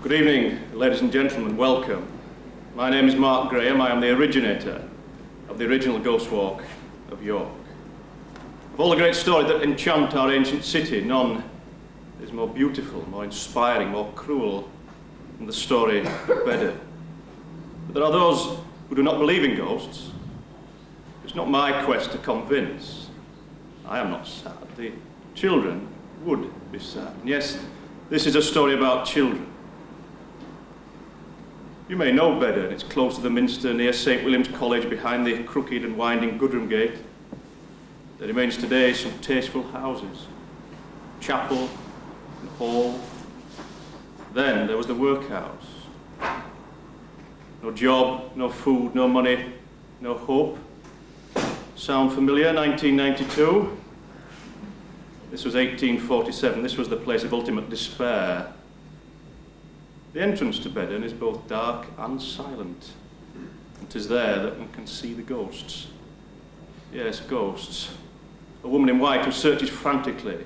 Good evening, ladies and gentlemen, welcome. My name is Mark Graham. I am the originator of the original Ghost Walk of York. Of all the great stories that enchant our ancient city, none is more beautiful, more inspiring, more cruel than the story of Bedern. But there are those who do not believe in ghosts. It's not my quest to convince. I am not sad. The children would be sad. And yes, this is a story about children. You may know Bedern. It's close to the Minster, near St. William's College, behind the crooked and winding Goodham Gate. There remains today some tasteful houses, chapel and hall. Then there was the workhouse. No job, no food, no money, no hope. Sound familiar? 1992? This was 1847. This was the place of ultimate despair. The entrance to Bedern is both dark and silent. It is there that one can see the ghosts. Yes, ghosts. A woman in white who searches frantically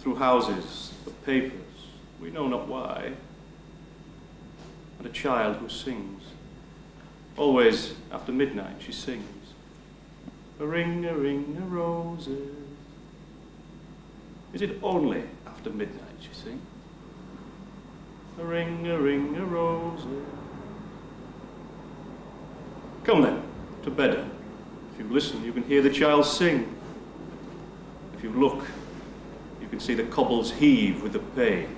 through houses for papers, we know not why. And a child who sings. Always after midnight she sings. A ring of roses. Is it only after midnight she sings? A ring of roses. Come then, to Bedern. If you listen, you can hear the child sing. If you look, you can see the cobbles heave with the pain.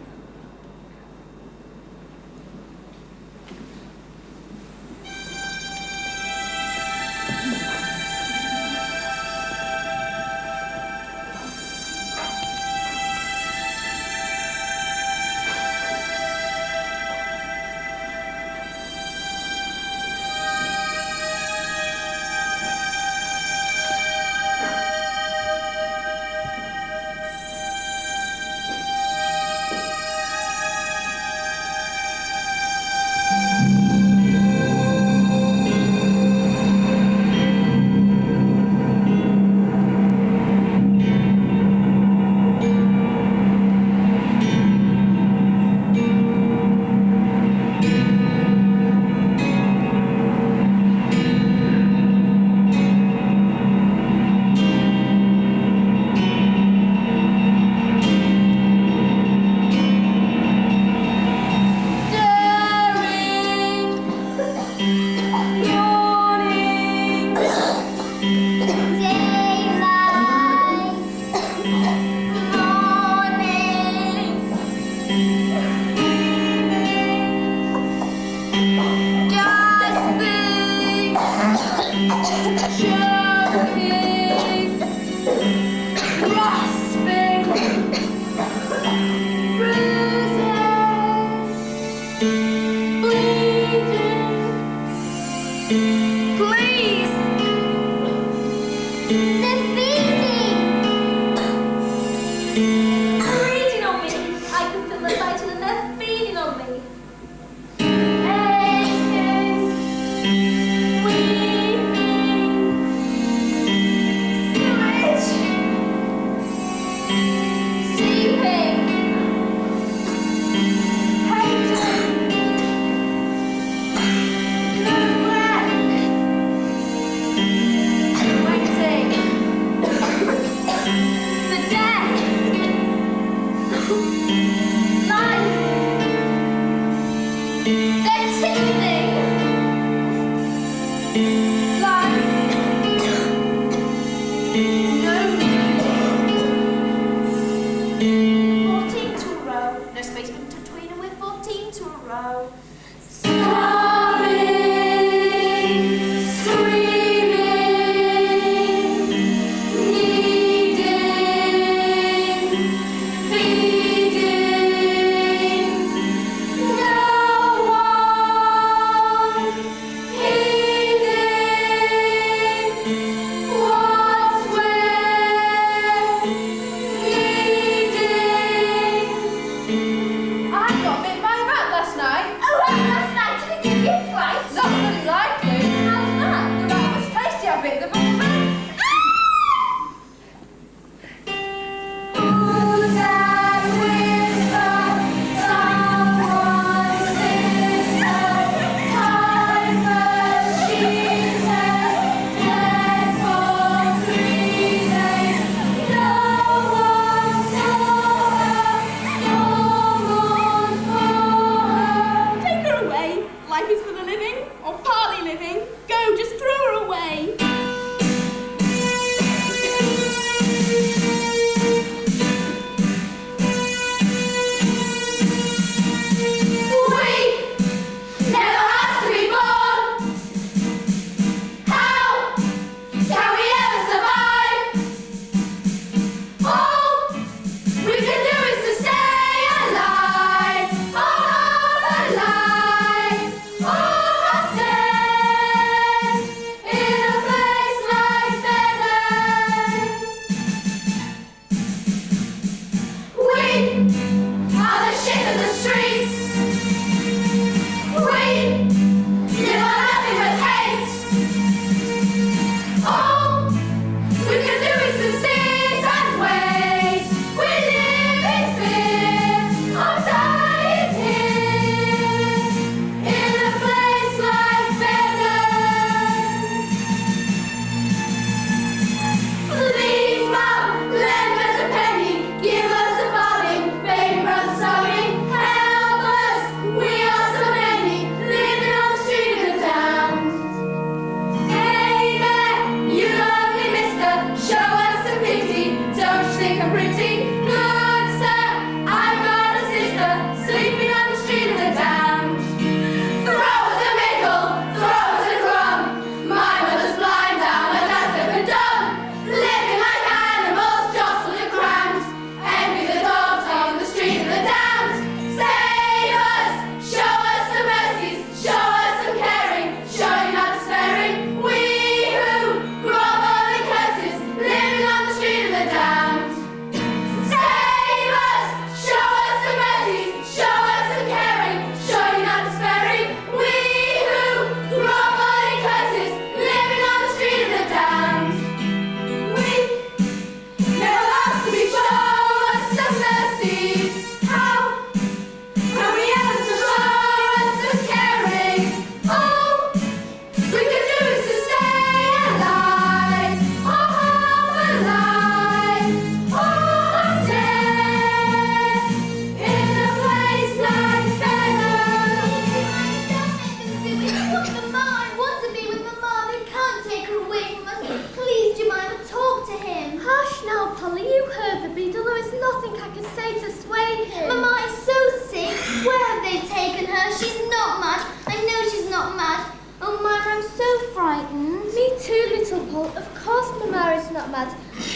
say to sway him? Mama is so sick. Where have they taken her? She's not mad. I know she's not mad. Oh, Mama, I'm so frightened. Me too, little Paul. Of course Mama is not mad.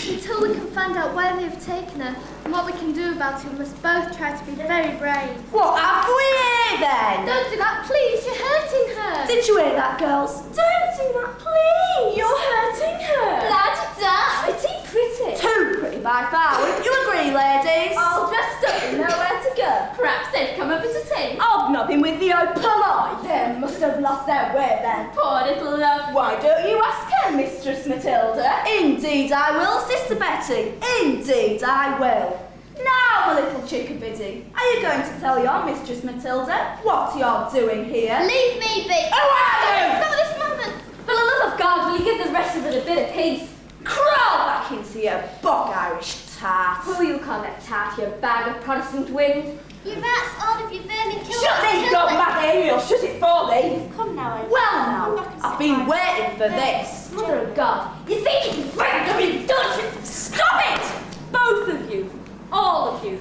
Until we can find out where they have taken her and what we can do about it, we must both try to be very brave. What have we here then? Don't do that, please. You're hurting her. Did you hear that, girls? Don't do that, please. You're hurting her. La-da-da. Pretty. Too pretty by far. Would you agree, ladies? All dressed up and nowhere to go. Perhaps they've come over to tea. Hobnobbing with the opal eye. They must have lost their way then. Poor little love. Why don't you ask her, Mistress Matilda? Indeed I will, Sister Betty. Indeed I will. Now, my little chickabiddy, are you going to tell your Mistress Matilda what you're doing here? Leave me be. Who are you? Stop this moment. For the love of God, will you give the rest of it a bit of peace? Crawl back into your bog Irish tart. Who you call that tart, you bag of Protestant wind? You rats, all of you vermin killed Shut us. these dog mad Ariel, shut it for thee. Come now, Amy. Well Come back now, and I've sit been down. waiting for this. Mother of God, you think you can find them done? Stop it! Both of you, all of you.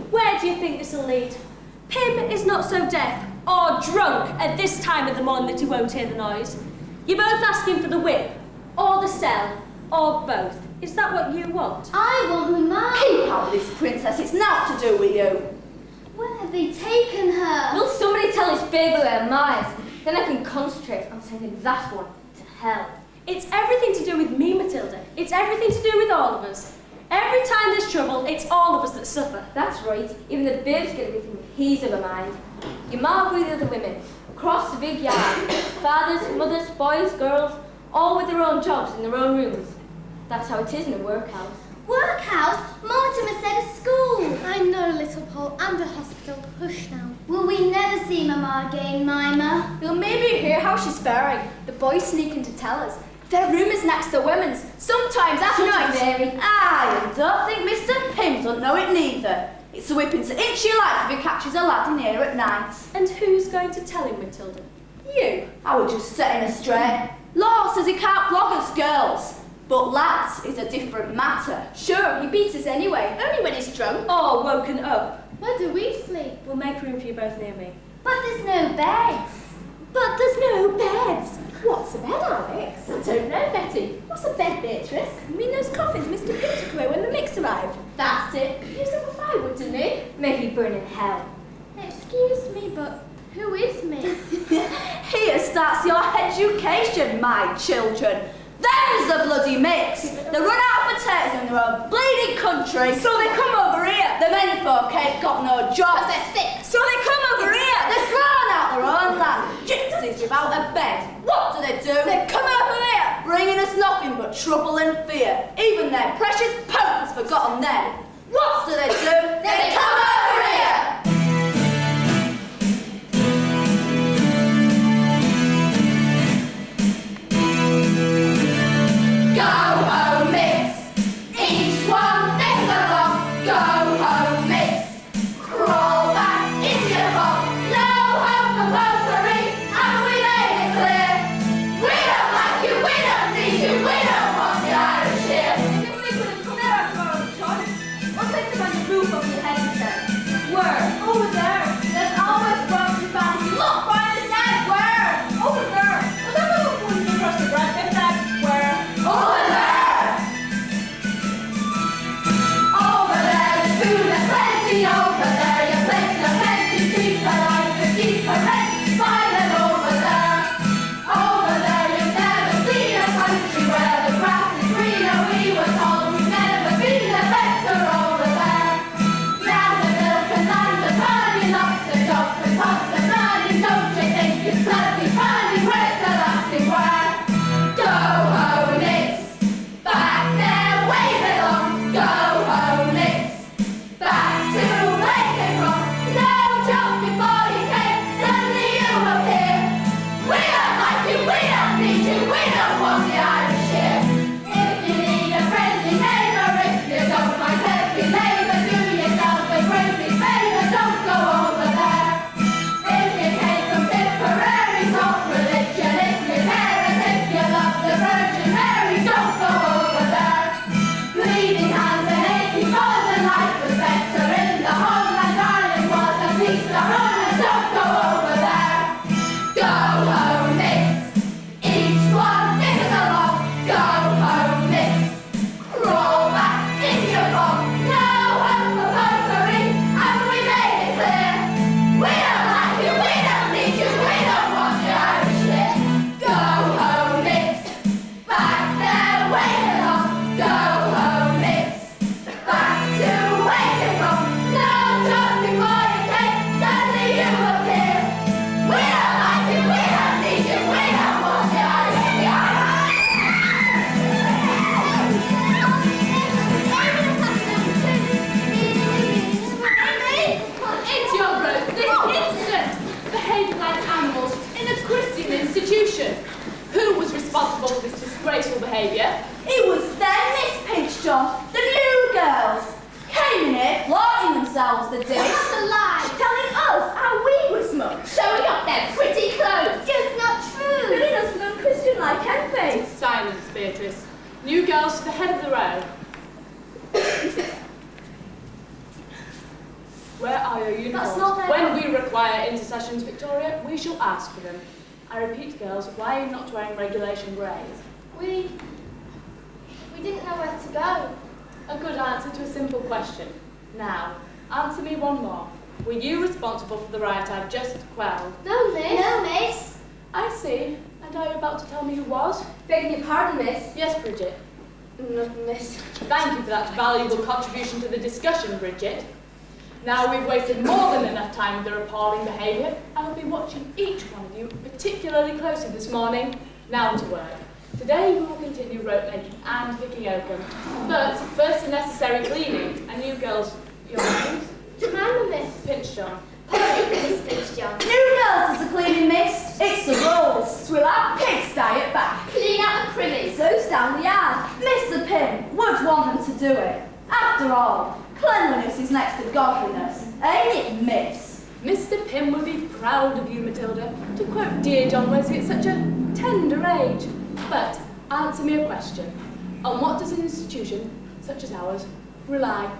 Where do you think this will lead? Pym is not so deaf or drunk at this time of the morning that he won't hear the noise. You're both asking for the whip, or the cell, or both. Is that what you want? I want Mama. Keep out this princess, it's not to do with you. Where have they taken her? Will somebody tell his baby where mine is? Then I can concentrate on sending that one to hell. It's everything to do with me, Matilda. It's everything to do with all of us. Every time there's trouble, it's all of us that suffer. That's right. Even the babes get everything he's of a mind. You mark with the other women, across the big yard. Fathers, mothers, boys, girls, all with their own jobs in their own rooms. That's how it is in a workhouse. Workhouse? Mortimer said a school. I know, little Paul, and a hospital. Hush now. Will we never see Mama again, Mima? We'll maybe hear how she's faring. The boys sneak in to tell us. Their room is next to women's, sometimes at night. Mary. I don't think Mr. Pym don't know it neither. It's a whipping to inch your life if he catches a lad in here at night. And who's going to tell him, Matilda? You. I was just setting her straight. Law says he can't flog us girls. But lads is a different matter. Sure, he beats us anyway, only when he's drunk. Or woken up. Where do we sleep? We'll make room for you both near me. But there's no beds. But there's no beds. What's a bed, Alex? I don't know, Betty. What's a bed, Beatrice? You mean those coffins Mr. Pym took away when the mix arrived? That's it. He used up a firewood, didn't he? May he burn in hell. Excuse me, but who is me? Here starts your education, my children. Them's the bloody mix. They run out of potatoes in their own bleeding country, so they come over here. The men folk ain't got no jobs. They're thick. So they come over here. They're thrown out their own land. Gypsies without a bed. What do? They come over here, bringing us nothing but trouble and fear. Even their precious Pope has forgotten them. What do? They come over here. Go home, miss. Each one next along. Go home, miss. Crawl back into your bog. No hope for Wokery. Have we made it clear? We don't like you. We don't need you. We don't want the Irish here. If we could have come there after our own choice, or place them on the roof over your head instead. Go home, miss. Back to where you came from. No, just before you came, suddenly you appear. We don't like you, we don't need you, we don't want you. Into your growth this instant, behaving like animals in a Christian institution. Who was responsible for this disgraceful behaviour? It was them, Miss Pinchton, the new girls. Came in here, flaunting themselves, they did. That's a lie. Telling us how we were smug. Showing up their pretty clothes. Just not true. Really doesn't unchristian like anything. Silence, Beatrice. New girls to the head of the row. Where are your uniforms? That's not their When fault. we require intercessions, Victoria, we shall ask for them. I repeat, girls, why are you not wearing regulation greys? We didn't know where to go. A good answer to a simple question. Now, answer me one more. Were you responsible for the riot I've just quelled? No, miss. No, miss. I see. And are you about to tell me who was? Begging your pardon, miss. Yes, Bridget. Nothing, miss. Thank you for that valuable contribution to the discussion, Bridget. Now we've wasted more than enough time with their appalling behaviour. I will be watching each one of you particularly closely this morning. Now to work. Today we will continue rope making and picking oakum. But first the necessary cleaning. And you girls, your names? Jemima, miss. Pinchton. Miss Pinchton. New girls is a cleaning miss. It's the rules. So we'll have pigsty at back. Clean out the privies. So's down the yard. Mr. Pym would want them to do it. After all, cleanliness is next to godliness. Ain't it, miss? Mr. Pym will be proud of you, Matilda, to quote dear John Wesley at such a tender age. But answer me a question. On what does an institution, such as ours, rely?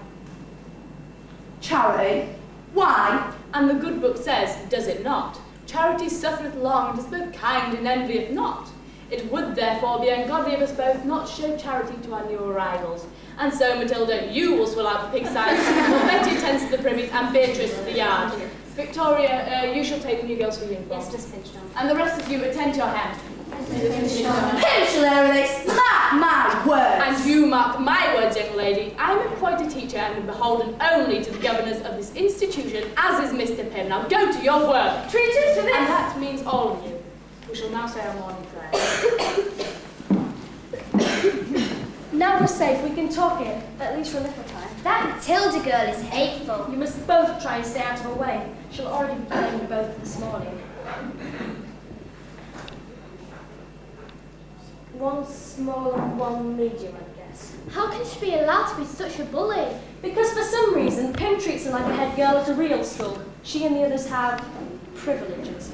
Charity. Why? And the good book says, does it not? Charity suffereth long, and is both kind and envieth not. It would therefore be ungodly of us both not to show charity to our new arrivals. And so, Matilda, you will swill out the pigsty, while Betty attends to the privies, and Beatrice to the yard. Victoria, you shall take the new girls for uniforms. Yes, Miss Pinchton. And the rest of you attend to your hem. Pensionaries, mark my words. And you mark my words, young lady. I am employed a teacher and am beholden only to the governors of this institution, as is Mr. Pym. Now go to your work. Treatise for this. And that means all of you. We shall now say our morning prayer. Now we're safe, we can talk here, at least for a little time. That Matilda girl is hateful. You must both try and stay out of her way. She'll already be playing you both this morning. One small and one medium, I guess. How can she be allowed to be such a bully? Because for some reason, Pym treats her like a head girl at a real school. She and the others have privileges.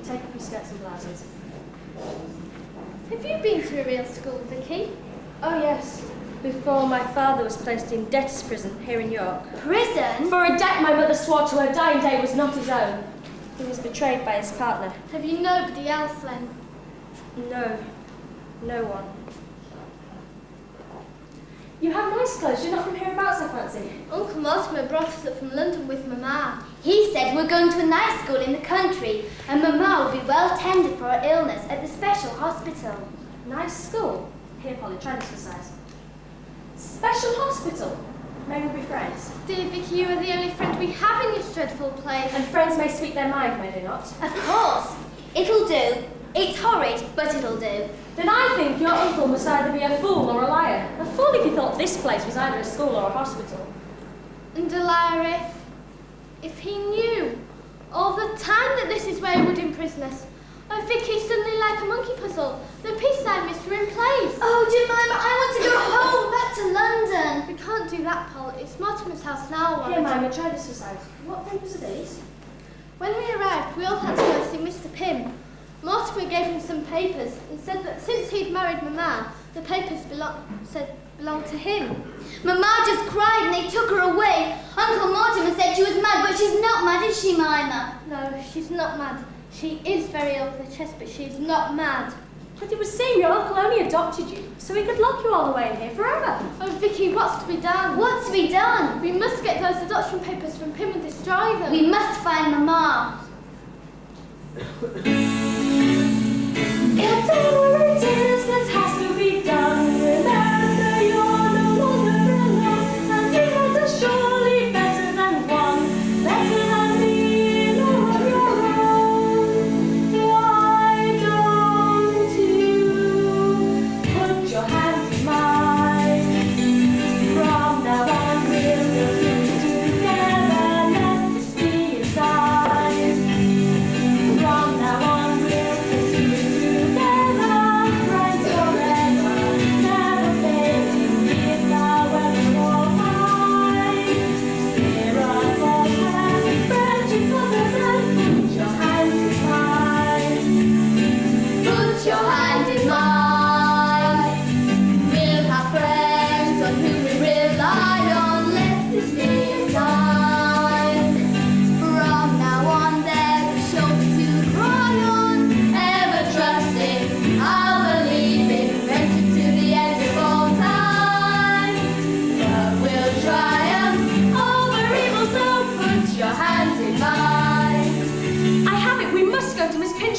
Take off your skirts and blouses. Have you been to a real school, Vicky? Oh yes, before my father was placed in debtor's prison here in York. Prison? For a debt my mother swore to her dying day was not his own. He was betrayed by his partner. Have you nobody else then? No, no one. You have nice clothes. You're not from hereabouts, I fancy. Uncle Mortimer brought us up from London with Mamma. He said we're going to a nice school in the country, and Mamma will be well tended for her illness at the special hospital. Nice school. Here, Polly, try this for size. Special hospital. May we be friends? Dear Vicky, you are the only friend we have in this dreadful place. And friends may speak their mind, may they not? Of course. It'll do. It's horrid, but it'll do. Then I think your uncle must either be a fool or a liar. A fool if he thought this place was either a school or a hospital. And a liar if he knew all the time that this is where he would imprison us. Oh, Vicky, suddenly like a monkey puzzle. The pieces I missed were in place. Oh, Jemima, I want to go home, back to London. We can't do that, Paul. It's Mortimer's house now. Here, Mima, try this for size. What papers are these? When we arrived, we all had to go see Mr. Pym. Mortimer gave him some papers and said that since he'd married Mamma, the papers belonged to him. Mamma just cried and they took her away. Uncle Mortimer said she was mad, but she's not mad, is she, Mima? No, she's not mad. She is very ill for the chest, but she's not mad. But it would seem your uncle only adopted you, so he could lock you all the way in here forever. Oh, Vicky, what's to be done? What's to be done? We must get those adoption papers from Pym and destroy them. We must find Mamma. If there were it is that has to be done, remember you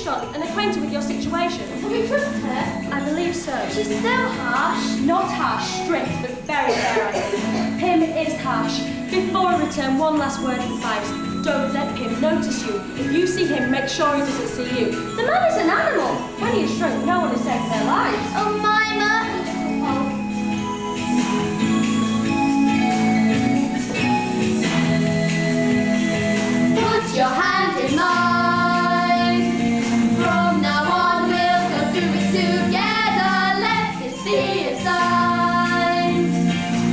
shortly and acquainted with your situation. Can we trust her? I believe so. She's so harsh. Not harsh, strict, but very fair. Pym is harsh. Before I return, one last word of advice. Don't let Pym notice you. If you see him, make sure he doesn't see you. The man is an animal. When he is drunk, no one is saving their lives. Oh, Mima. Put your hands in mine. From now on, we'll go through it together. Let this be a sign.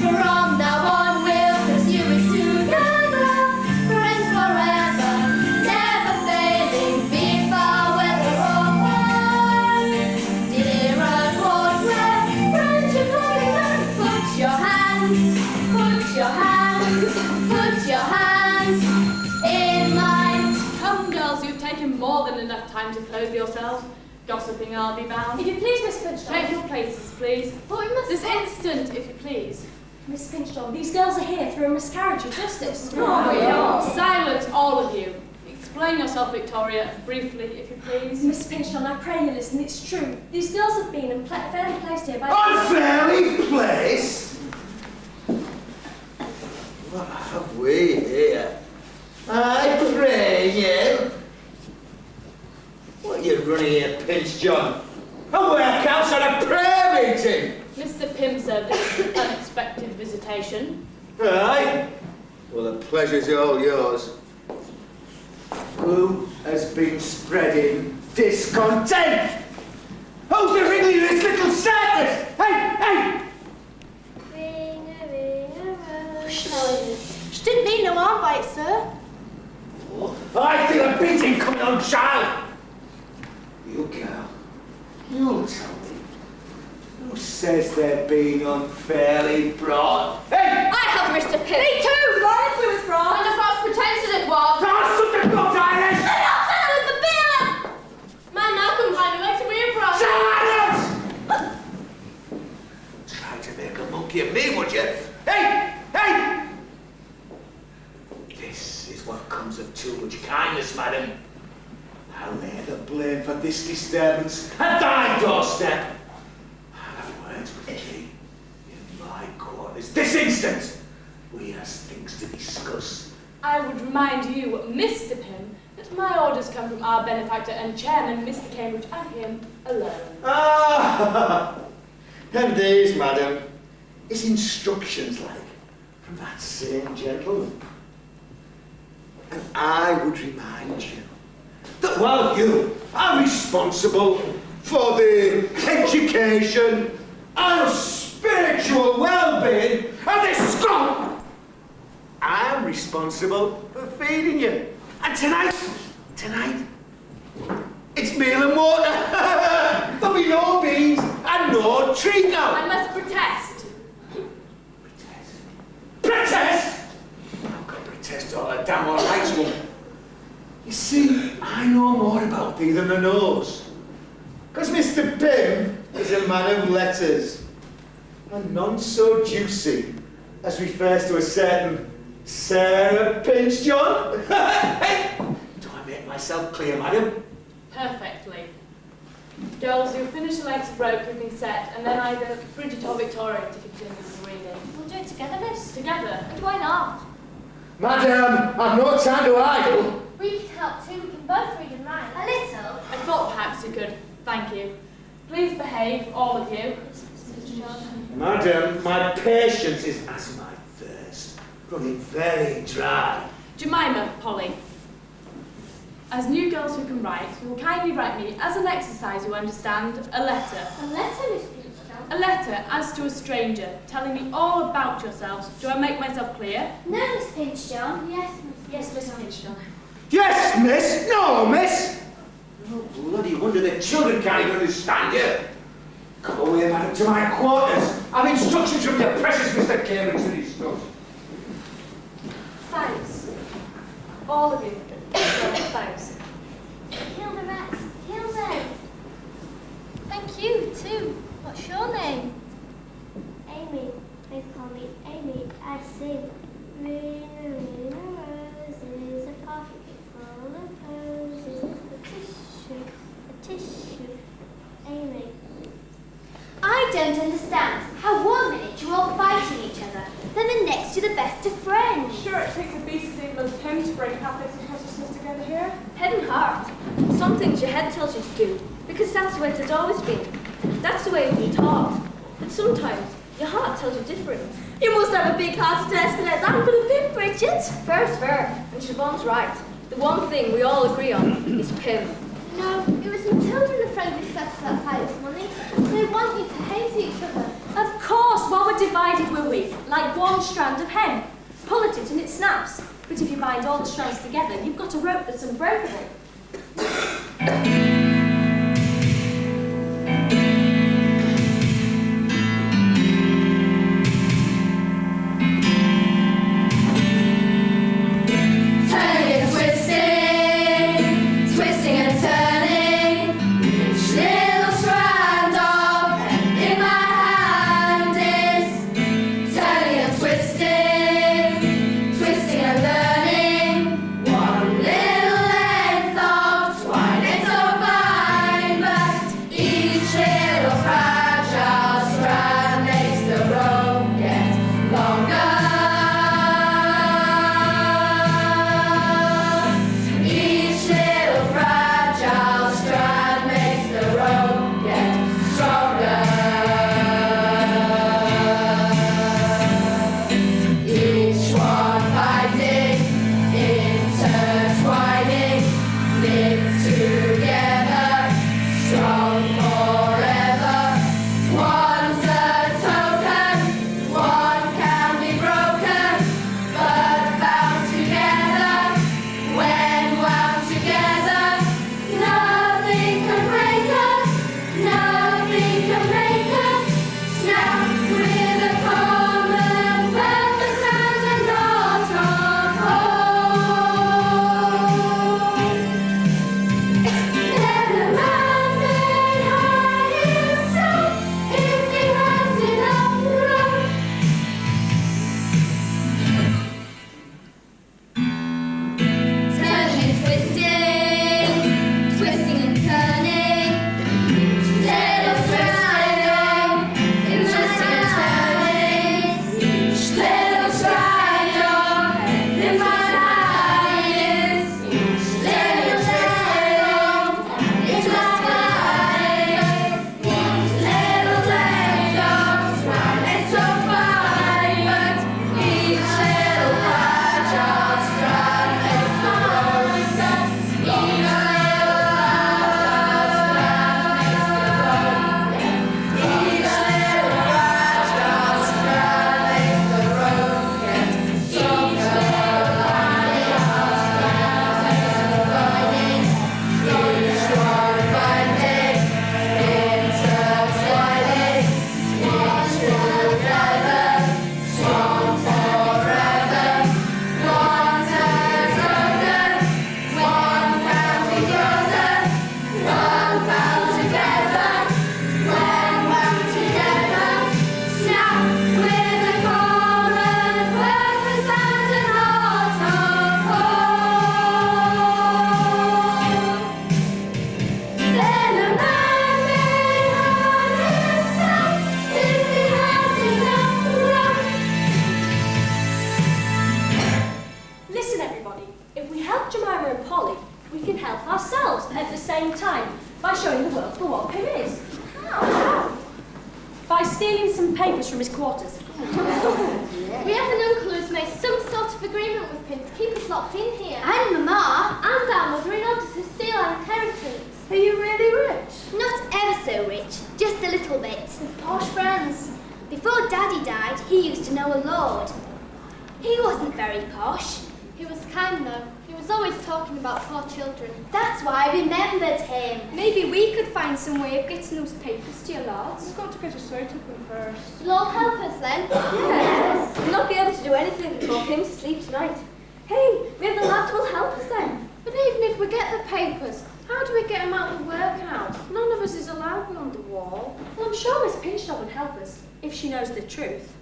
From now on, we'll pursue it together. Friends forever, never failing. Be far, whether or far. Dear and what where friendship rolling on. Put your hands in mine. Come, girls, you've taken more than enough time to clothe yourselves. Gossiping, I'll be bound. If you please, Miss Pinchton. Take your places, please. But we must This instant, if you please. Miss Pinchton, these girls are here through a miscarriage of justice. Silence, all of you. Explain yourself, Victoria, briefly, if you please. Miss Pinchton, I pray you listen. It's true. These girls have been unfairly placed here by... Unfairly placed? What have we here? I pray you. What are you running here, Pinch John? A workhouse and a prayer meeting? Mr. Pym, sir, this is an unexpected visitation. Aye. Well, the pleasure's all yours. Who has been spreading discontent? Who's the ringleader of this little circus? Hey! She didn't mean no harm by it, sir. I feel a beating coming on, child. You girl, you tell me. Who says they're being unfairly brought? Hey! I have, Mr. Pym. Me too! Right, we was brought. And the false pretenses it was. Pass the gut, Irish! They're not telling the bill! Man, I couldn't find a way to be a problem. Silence! Try to make a monkey of me, would you? Hey! This is what comes of too much kindness, madam. I lay the blame for this disturbance at thy doorstep. I'll have words with thee in my quarters this instant. We have things to discuss. I would remind you, Mr. Pym, that my orders come from our benefactor and chairman, Mr. Cambridge, and him alone. Ah! And these, madam, is instructions like from that same gentleman. And I would remind you that while you are responsible for the education and spiritual well-being of this scum, I'm responsible for feeding you. And tonight, it's meal and water. There'll be no beans and no treat now. I must protest. Protest? I've got to protest all the damn all rights, woman. You see, I know more about thee than the nose. Because Mr. Pym is a man of letters. And none so juicy as refers to a certain Sarah Pinchjon. Do I make myself clear, madam? Perfectly. Girls, you'll finish the lengths of rope we've been set, and then either Bridget or Victoria to continue the reading. We'll do it together, miss. Together. And why not? Madam, I've no time to idle. We can help too. We can both read and write. A little. I thought perhaps you could. Thank you. Please behave, all of you. Madam, my patience is as my thirst, running very dry. Jemima, Polly. As new girls who can write, you will kindly write me, as an exercise, you understand, a letter. A letter, Miss Pinchton? A letter as to a stranger, telling me all about yourselves. Do I make myself clear? No, Miss Pinchton. Yes, Miss Pinchton. Yes, miss. No, miss. No bloody wonder the children can't even understand you. Go away, madam, to my quarters. I've instructions from your precious Mr. Cambridge to discuss. Thanks. All of you. Thanks. Kill the rats. Kill them. Thank you, too. What's your name? Amy. They call me Amy. I sing. Roses, a pocket full of posies, a tissue tissue. Amy. I don't understand how 1 minute you're all fighting each other, then the next you're the best of friends. Sure, it takes a beast as evil as Pym to bring Catholics and Protestants together here. Head and heart. Some things your head tells you to do, because that's the way it has always been. That's the way you've been taught. But sometimes your heart tells you different. You must have a big heart to escalate that could have been, Bridget. Fair's fair, and Siobhan's right. The one thing we all agree on is Pym. No, it was Matilda and the friend who set us that fight this morning. They want you to hate each other. Of course, while we're divided we're weak, like one strand of hemp. Pull at it and it snaps. But if you bind all the strands together, you've got a rope that's unbreakable. How do we get him out of the workhouse? None of us is allowed beyond the wall. Well, I'm sure Miss Pinchot would help us, if she knows the truth.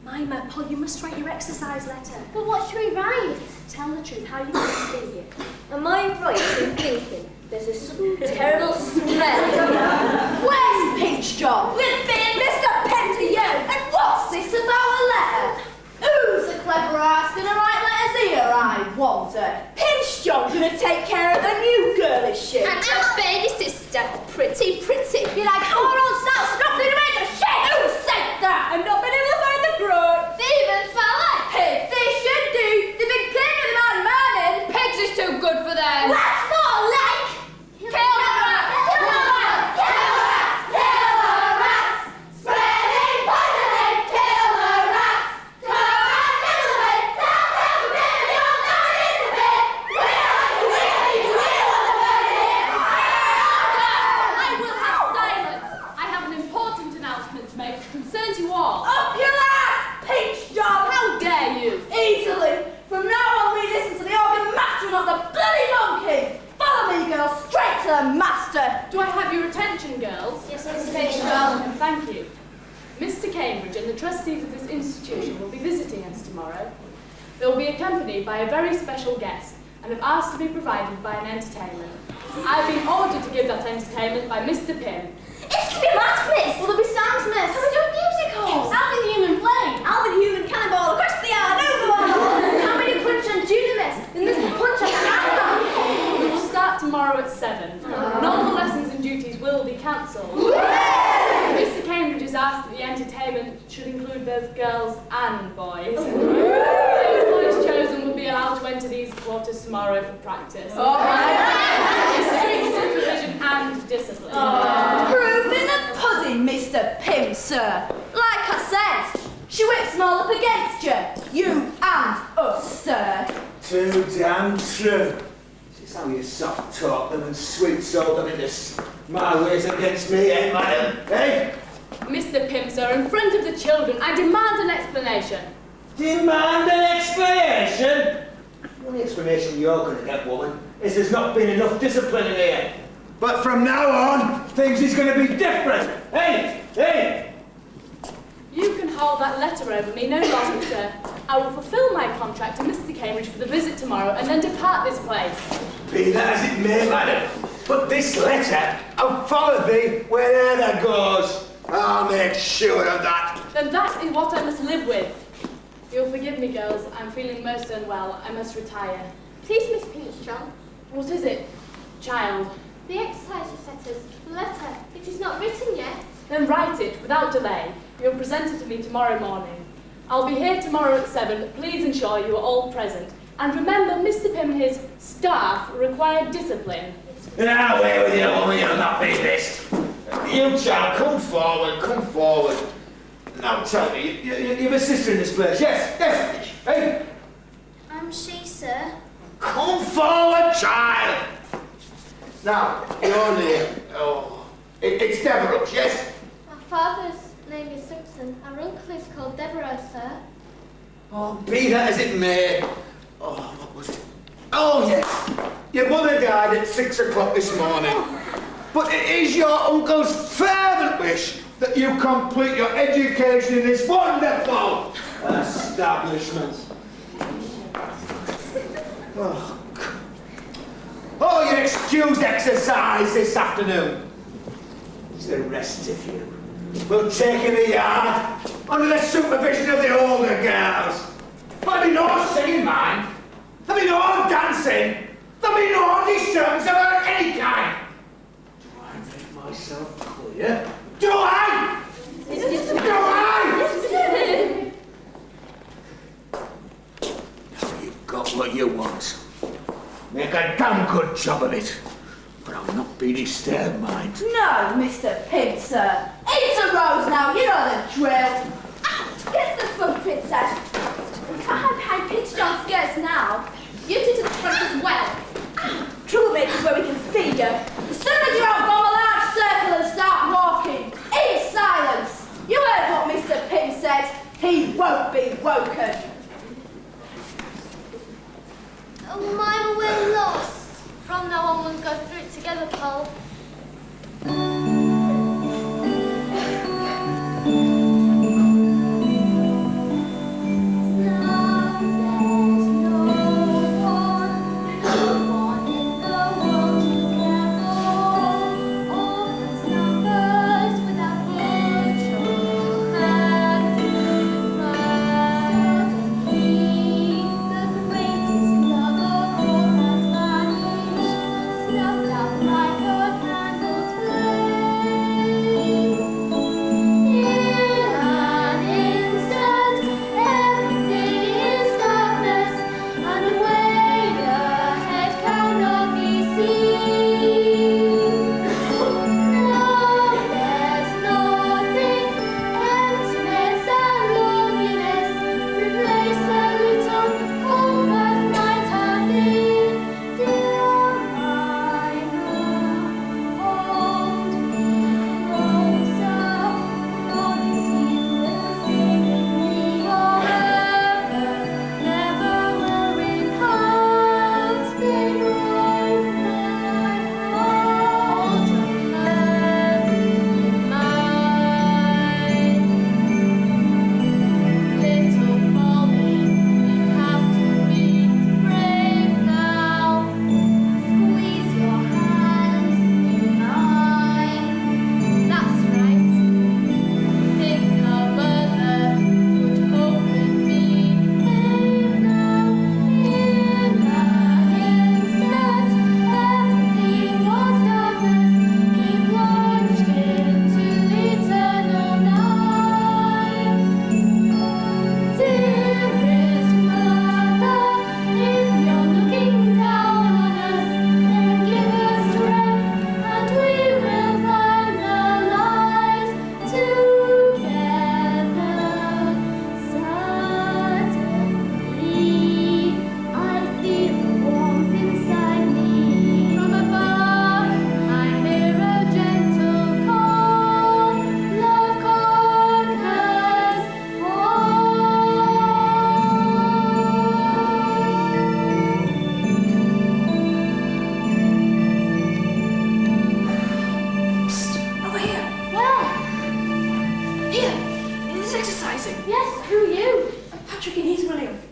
Mima, Paul, you must write your exercise letter. But what should we write? Tell the truth, how you want to see it. Am I right in thinking There's this terrible smell. Where's Pinch John? Mr. Pym to you! And what's this about a letter? Who's the clever ass gonna write letters here, I wonder? Pinch John gonna take care of the new girlish shit. And our baby sister, pretty. You're like, our old self, not going to make a shit! Who said that? I'm not been able to find the broad. They even smell like Pigs, they should do. They've been playing with them all morning. Pigs is too good for them. That's not like. Kill the rats! Kill the rats! Kill the rats! Kill the rats! Spreading poison and kill the rats! Come on, middle of it! Tell the baby you'll never eat a bit! I will have silence. I have an important announcement to make that concerns you all. Up your ass, Pinch John! How dare you? Easily. From now on, we listen to the organ master, not the bloody monkey. Follow me, girl, straight to the master. Do I have your attention, girls? Yes, Mr. Pinch. Thank you. Mr. Cambridge and the trustees of this institution will be visiting us tomorrow. They will be accompanied by a very special guest and have asked to be provided by an entertainment. I've been ordered to give that entertainment by Mr. Pym. It's to be mass, miss. Will there be songs, miss? Can we do a musical? Alvin Human playing. Alvin Human cannonball across the yard, over the wall. Can we do Punch and Judy, miss? Then Mr. Punch and Anna. We will start tomorrow at 7. Normal lessons and duties will be cancelled. Mr. Cambridge has asked that the entertainment should include both girls and boys. Those boys chosen will be allowed to enter these quarters tomorrow for practice. Strict supervision and discipline. Proof in the pudding, Mr. Pym, sir. Like I said, she whips them all up against you. You and us, sir. Too damn true. This is how you soft talk them and sweet soul them into my ways against me, eh, madam? Eh? Mr. Pym, sir, in front of the children, I demand an explanation. Demand an explanation? The only explanation you're going to get, woman, is there's not been enough discipline in here. But from now on, things is going to be different. Hey, hey! You can hold that letter over me no longer, sir. I will fulfil my contract to Mr. Cambridge for the visit tomorrow and then depart this place. Be that as it may, madam, but this letter, I'll follow thee wherever goes. I'll make sure of that. Then that is what I must live with. You'll forgive me, girls. I'm feeling most unwell. I must retire. Please, Miss Pinch John. What is it, child? The exercise you sent us. The letter. It is not written yet. Then write it without delay. You'll present it to me tomorrow morning. I'll be here tomorrow at 7. Please ensure you are all present. And remember, Mr. Pym and his staff require discipline. Now, away with you, woman, you'll not be this. You child, come forward, come forward. Now, tell me, you've a sister in this place, yes, yes, hey? Am she, sir? Come forward, child! Now, your name, it's Deborah, yes? My father's name is Simpson. Our uncle is called Deborah, sir. Oh, be that as it may. Oh, what was it? Oh, yes. Your mother died at 6 o'clock this morning. But it is your uncle's fervent wish that you complete your education in this wonderful establishment. Oh, God. Oh, you're excused exercise this afternoon. The rest of you will take in the yard under the supervision of the older girls. There'll be no singing, mind. There'll be no dancing. There'll be no disturbance of any kind. Do I make myself clear? Do I? Do I? You've got what you want. Make a damn good job of it. But I'll not be disturbed, mind. No, Mr. Pym, sir. It's a rose now, you know the drill. Get the fun, princess. We can't have high Pinch John skirts now. You two to the front as well. Troublemakers where we can see you. As soon as you're out, form a large circle and start walking. In silence. You heard what Mr. Pym said. He won't be woken. Oh, Mima, we're lost. From now on, we'll go through it together, Paul. No one in the world to care.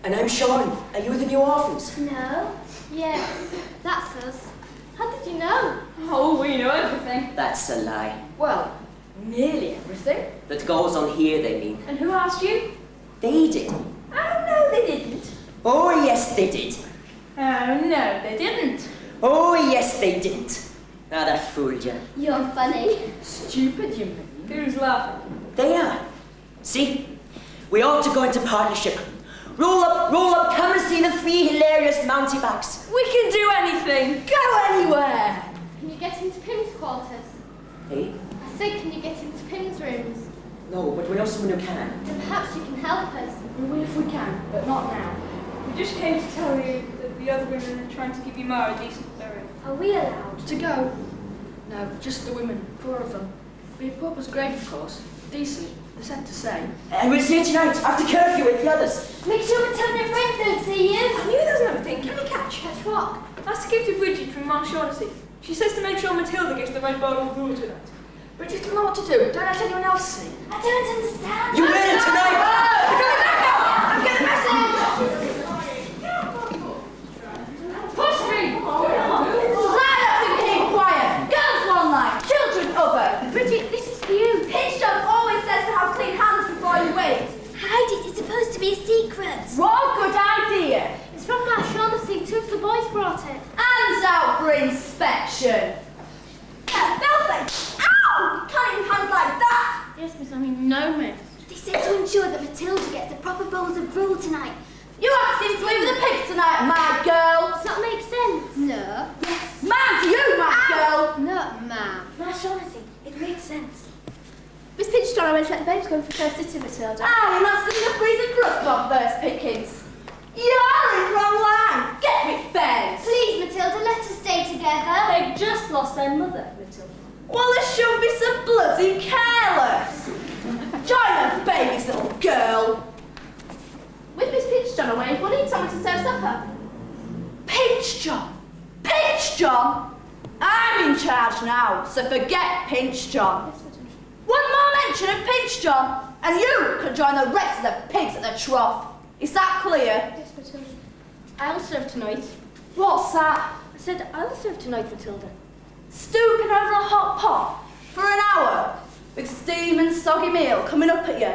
And I'm Sean. Are you the new orphans? No. Yes, that's us. How did you know? Oh, we know everything. That's a lie. Well, nearly everything. That goes on here, they mean. And who asked you? They did. Oh, no, they didn't. Oh, yes, they did. Oh, no, they didn't. Oh, yes, they didn't. Ah, that fooled you. You're funny. Stupid, you mean. Who's laughing? They are. See? We ought to go into partnership. Roll up, come and see the 3 hilarious mountebanks. We can do anything. Go anywhere. Can you get into Pim's quarters? Hey? I said, can you get into Pim's rooms? No, but we know someone who can. Then perhaps you can help us. We will if we can, but not now. We just came to tell you that the other women are trying to give you Mara a decent burial. Are we allowed? To go? No, just the women, 4 of them. Be a pauper's grave, of course. Decent, they're said to say. And we'll see you tonight, after curfew with the others. Make sure Matilda and friends don't see you. I knew there was another thing. Can you catch? Catch what? That's to give to Bridget from Marsh Shaughnessy. She says to make sure Matilda gets the red bottle of gruel tonight. Bridget doesn't know what to do. Don't let anyone else see. I don't understand. You will tonight! I'm coming back now! I'm getting a message! Push me! Line up and keep quiet. Girls one line, children other. Bridget, this is for you. Pinch John always says to have clean hands before you wait. Hide it. It's supposed to be a secret. What a good idea. It's from Marsh Shaughnessy. 2 of the boys brought it. Hands out for inspection. Filthy! Ow! You can't even hands like that. Yes, miss. I mean, no, miss. They said to ensure that Matilda gets the proper bowls of gruel tonight. You asked him to leave with the pigs tonight, my girl. Does that make sense? No. Yes. Man to you, my girl. No, ma'am. Marsh Shaughnessy. It makes sense. Miss Pinch John, I went to let the babes go for first sitting, Matilda. Ah, you're not sitting a freezing crust on first pickings. You're in the wrong line. Get with fairness. Please, Matilda, let us stay together. They've just lost their mother, Matilda. Well, they shouldn't be so bloody careless. Join the baby's little girl. With Miss Pinch John away, what need someone to serve supper? Pinch John. Pinch John. I'm in charge now, so forget Pinch John. One more mention of Pinch John, and you can join the rest of the pigs at the trough. Is that clear? Yes, Matilda. I'll serve tonight. What's that? I said I'll serve tonight, Matilda. Stooping over a hot pot for an hour with steam and soggy meal coming up at you.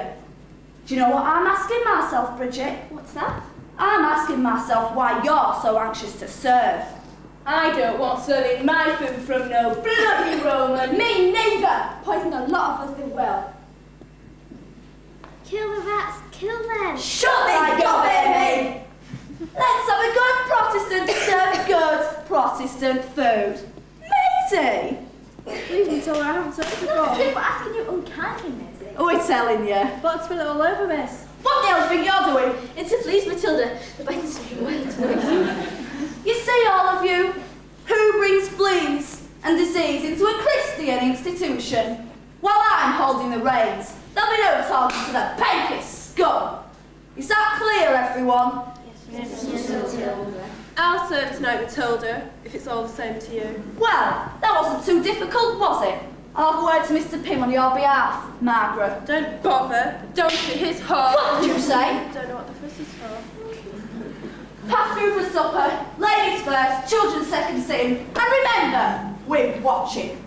Do you know what I'm asking myself, Bridget? What's that? I'm asking myself why you're so anxious to serve. I don't want serving my food from no bloody Roman. Me neither. Poison a lot of us in well. Kill the rats, kill them. Shut me, God, baby! Let's have a good Protestant to serve good Protestant food. Matey! Please, Matilda, I haven't served before. Not as if we're asking you unkindly, Missy. Oh, we're telling you. But spill it all over, miss. What the hell do you think you're doing? It's to please Matilda. The bacon's doing well tonight. You see, all of you, who brings fleas and disease into a Christian institution? While I'm holding the reins, there'll be no talking to the papist scum. Is that clear, everyone? Yes, Matilda. I'll serve tonight, Matilda, if it's all the same to you. Well, that wasn't too difficult, was it? I'll have a word to Mr. Pym on your behalf, Margaret. Don't bother. Don't hit his heart. What did you say? Don't know what the fuss is for. Pass through for supper, ladies first, children second sitting, and remember, we're watching.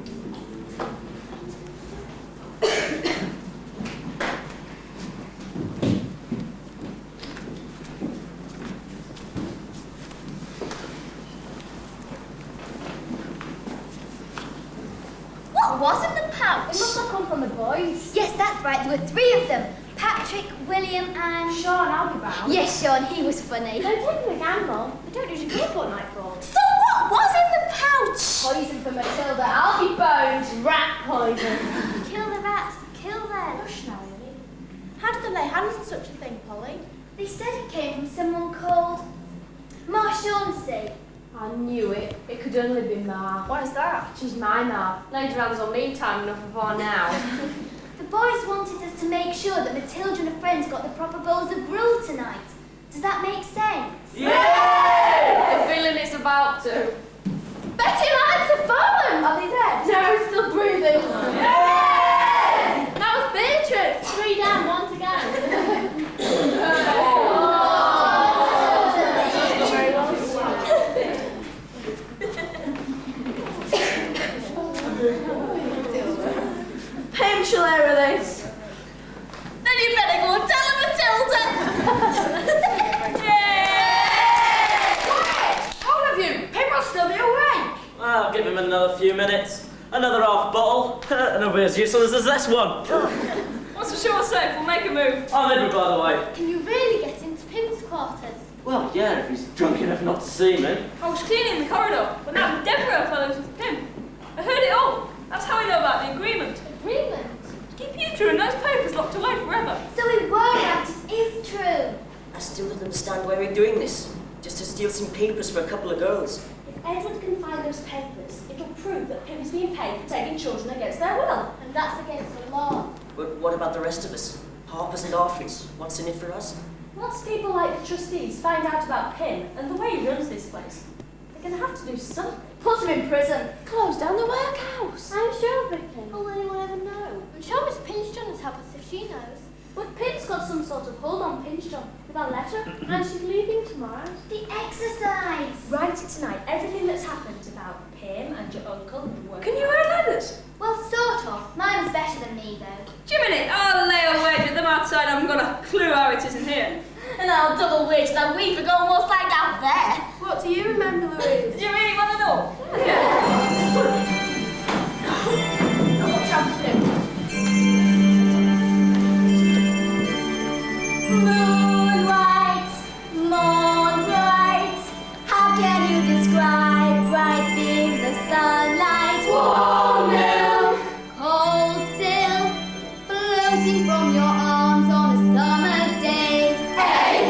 What was in the pouch? It must have come from the boys. Yes, that's right. There were 3 of them. Patrick, William and... Sean, I'll be round. Yes, Sean, he was funny. Don't take him a gamble. I don't usually go for nightfall. So what was in the pouch? Poison for Matilda. I'll be boned. Rat poison. Kill the rats, kill them. Hush now, Lily. How did they lay hands on such a thing, Polly? They said it came from someone called Marsh Shaughnessy. I knew it. It could only be Ma. Why is that? She's my Ma. Laid hands on me time enough before now. The boys wanted us to make sure that Matilda and her friends got the proper bowls of gruel tonight. Does that make sense? I'm feeling it's about to. Betty Lyons have fallen! Are they dead? No, he's still breathing. That was Beatrice! 3 down, 1 to go. minutes. Another half bottle. It'll be as useless as this one. What's for sure safe? We'll make a move. I'm Edward, by the way. Can you really get into Pim's quarters? Well, yeah, if he's drunk enough not to see me. I was cleaning the corridor when that Deborah fellow was with Pim. I heard it all. That's how I know about the agreement. Agreement? Keep you two and those papers locked away forever. So it won't, it is true. I still don't understand why we're doing this. Just to steal some papers for a couple of girls. If Edward can find those papers, it'll prove that Pim is being paid for taking children against their will. And that's against the law. But what about the rest of us? Harpers and orphans. What's in it for us? Once people like the trustees find out about Pim and the way he runs this place, they're going to have to do something. Put him in prison. Close down the workhouse. I'm sure of it. Oh, will anyone ever know? I'm sure Miss Pinchton will help us if she knows. But Pim's got some sort of hold on Pinchton with our letter, and she's leaving tomorrow. The exercise. Write it tonight, everything that's happened about Pim and your uncle and the work. Can you write letters? Well, sort of. Mine was better than me, though. Jiminy, I'll lay a wager them outside haven't got a clue how it is in here. And I'll double wager that we forgot what's like out there. What do you remember, Louise? Do you really want to know? Moonlight, moonlight, how can you describe bright beams of sunlight? Warm milk, cold silk, floating from your arms on a summer day.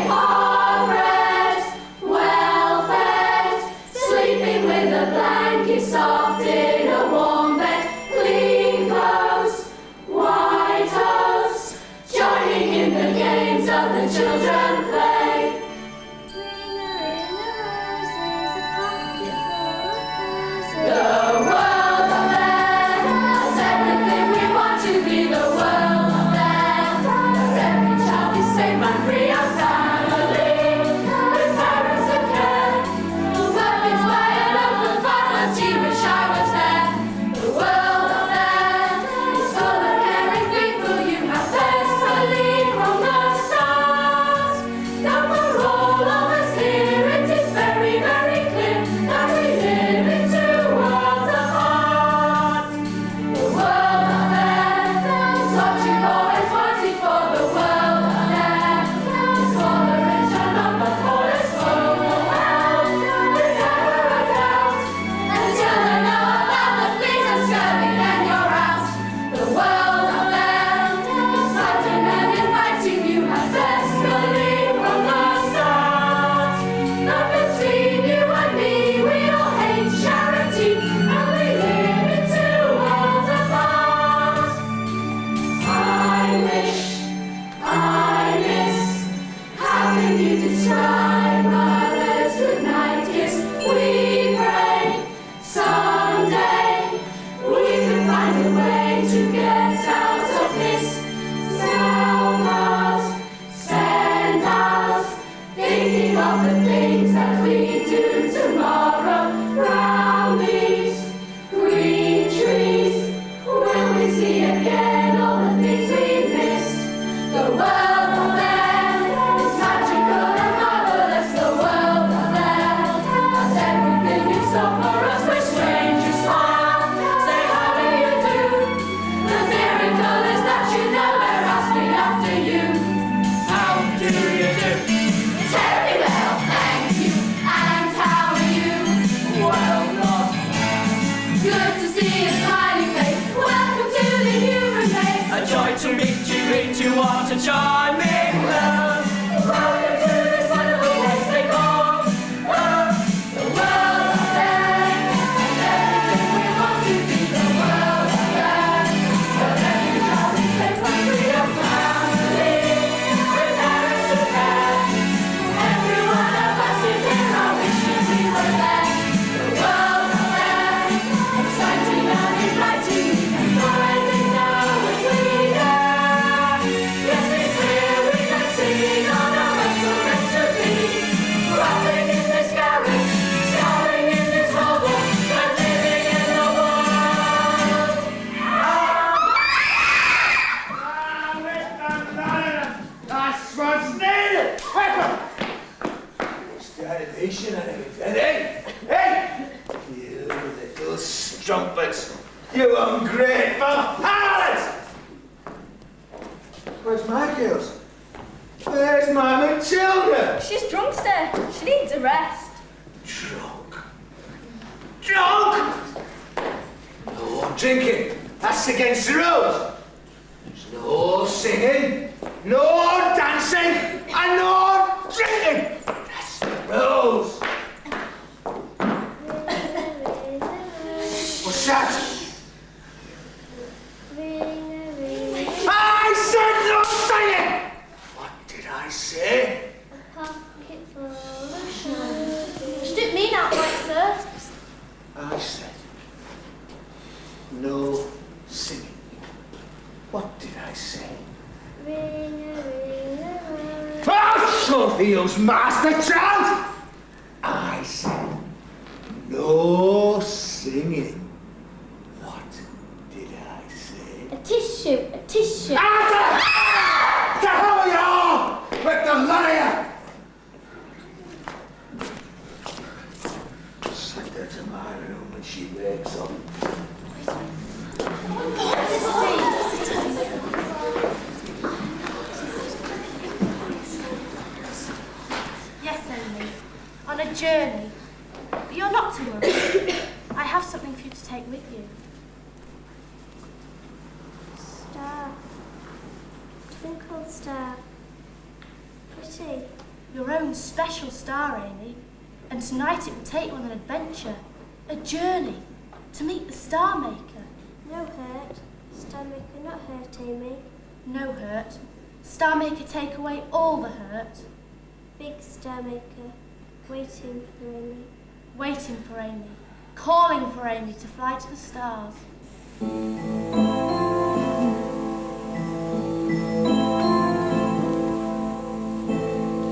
Impoverished, well-fed, sleeping with a blanket soft in a warm bed, clean clothes, white hose, joining in the games of the children play. The world of them has everything we want to be. The world of them has every child is safe and free of family, with parents who care. Love is by an open father's team, wish I was there. The world of them is full of caring people you have personally from the start. Now for all of us here, it is very, very clear that we live in two worlds apart. The world of them is what you've always wanted for. The world of them is for the rich and not the poor. It's full of wealth, with never a doubt. Until they know about the fleas and scurvy, then you're out. The world of them is fighting and inviting you have personally from the start. Not between you and me, we all hate charity, and we live in two worlds apart. I wish, I miss, how can you describe mother's goodnight kiss? We pray someday we can find a way to get out of this. Help us, send us, thinking of the things that we do tomorrow. Brown leaves, green trees, will we see again all the things we missed? The world of them is magical and marvelous. The world of them has everything in store for us. We're strangers, smile, say how do you do? The miracle is that you never ask me after you. How do you do? Very well, thank you. And how are you? Well, not good to see a smiling face. Welcome to the human race. A joy to meet you want to join me. Welcome to this wonderful place they call the world of them. And everything we want to be, the world of them. But every child is safe and free of family, with parents who care. Every one of us is here, I wish we were there. The world of them, exciting and inviting, we can find it now if we dare. Yes, it's here we can see none of us were meant to be. Rotting in this garage, starring in this hovel, and living in the world. That's what's needed! Starvation and everything. Hey! Hey! You little strumpets! You ungrateful harlot! Where's my girls? Where's my Matilda? She's drunk, sir. She needs a rest. Drunk. Drunk! No drinking. That's against the rules. There's no singing, no dancing, and no drinking. That's the rules. What's that? I said no singing! What did I say? A pocket full of sugar. She didn't mean outright, sir. I said no singing. What did I say? Ring a ring a ring. Oh, Sophia's master child! I said no singing. What did I say? A tissue, a tissue. Ah, to hell with you all! With the lot of you! Send her to my room when she wakes up. Yes, Amy. On a journey. But you're not to worry. I have something for you to take with you. Star. Twinkle star. Pretty. Your own special star, Amy. And tonight it will take you on an adventure. A journey. To meet the Star Maker. No hurt. Star maker not hurt, Amy. No hurt. Star Maker take away all the hurt. Big star maker. Waiting for Amy. Waiting for Amy. Calling for Amy to fly to the stars.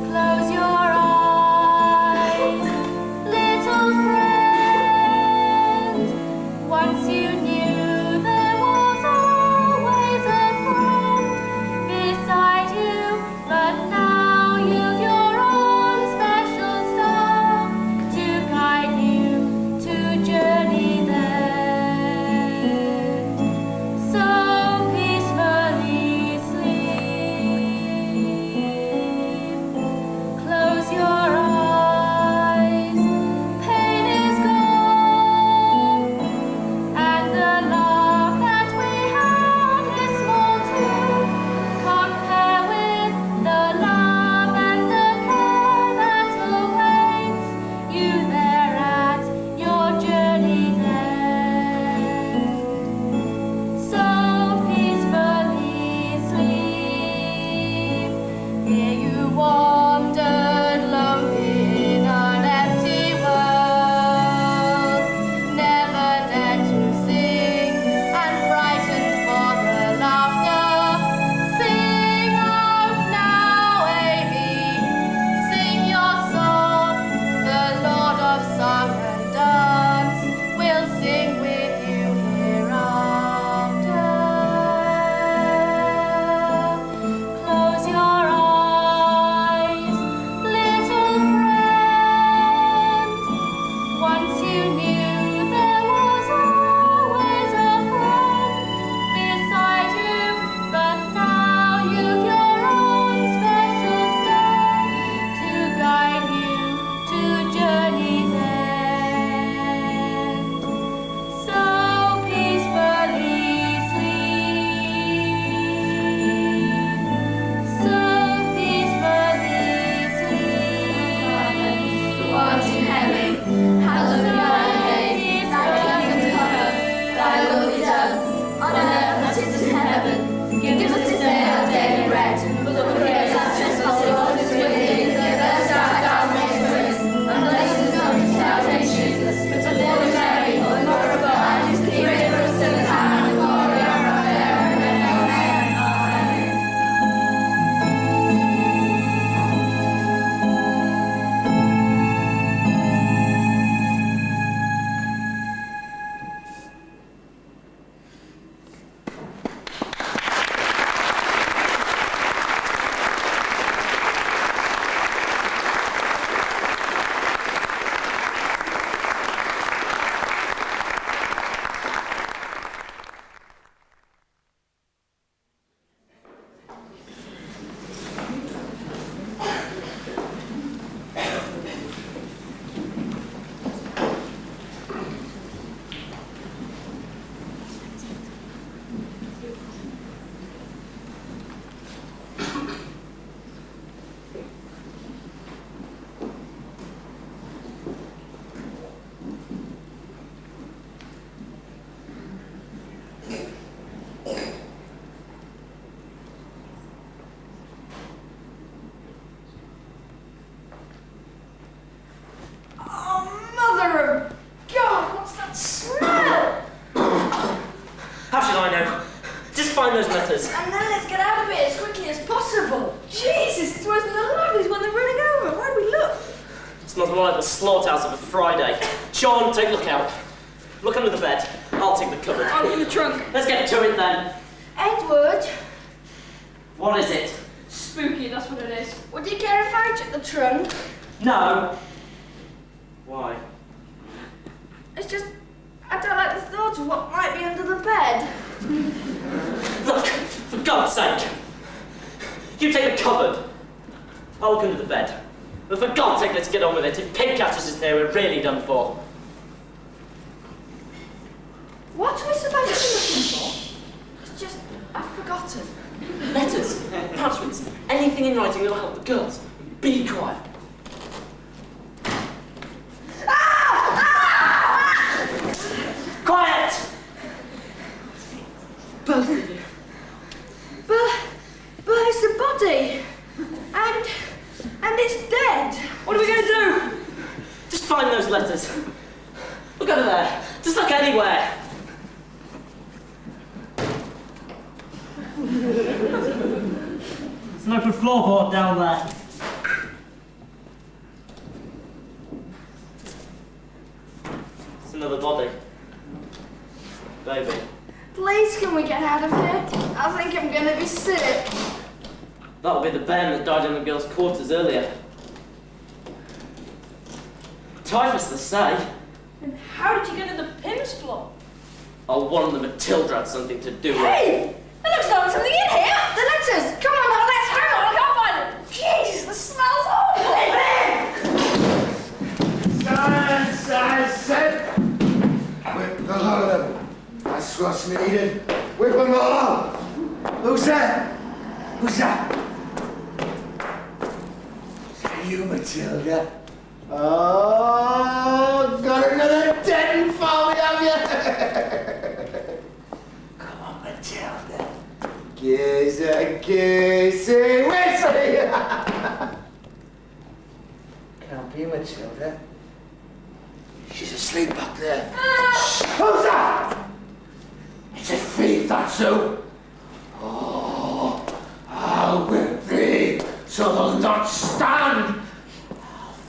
Close your eyes, little friend. Once you knew there was always a friend beside you, but now you've your own special star to guide you to journey's end. So smells more like the slaughterhouse of a Friday. Sean, take a look out. Look under the bed. I'll take the cupboard. I'll look in the trunk. Let's get to it then. Edward, What is it? Spooky, that's what it is. would you care if I took the trunk? No. Why? It's just, I don't like the thought of what might be under the bed. Look, for God's sake. You take the cupboard. I'll look under the bed. But for God's sake, let's get on with it. If pig catchers isn't here, we're really done for. What are we supposed to be looking for? It's just, I've forgotten. Letters, parchments, anything in writing that'll help the girls. Be quiet. Quiet! Both of you. But it's a body. And it's dead. What are we going to do? Just find those letters. Look over there. Just look anywhere. There's an open floorboard down there. It's another body. Baby. Please, can we get out of here? I think I'm gonna be sick. That'll be the bairn that died in the girls' quarters earlier. Typhus, they say. And how did you get to the Pim's floor? I'll warn the Matilda had something to do with it. Hey! There looks like something in here! The letters! Come on now, let's hang on, I can't find them! Jeez, the smell's awful! Silence, I said! Whip the lot of them. That's what's needed. Whip them all! Who's that? Who's that? Is that you, Matilda? Oh, got another den for me, have you? Come on, Matilda. Kissy, Whitsy! Can't be Matilda. She's asleep up there. Who's that? It's a thief, that's who. Oh, I'll whip thee so they'll not stand.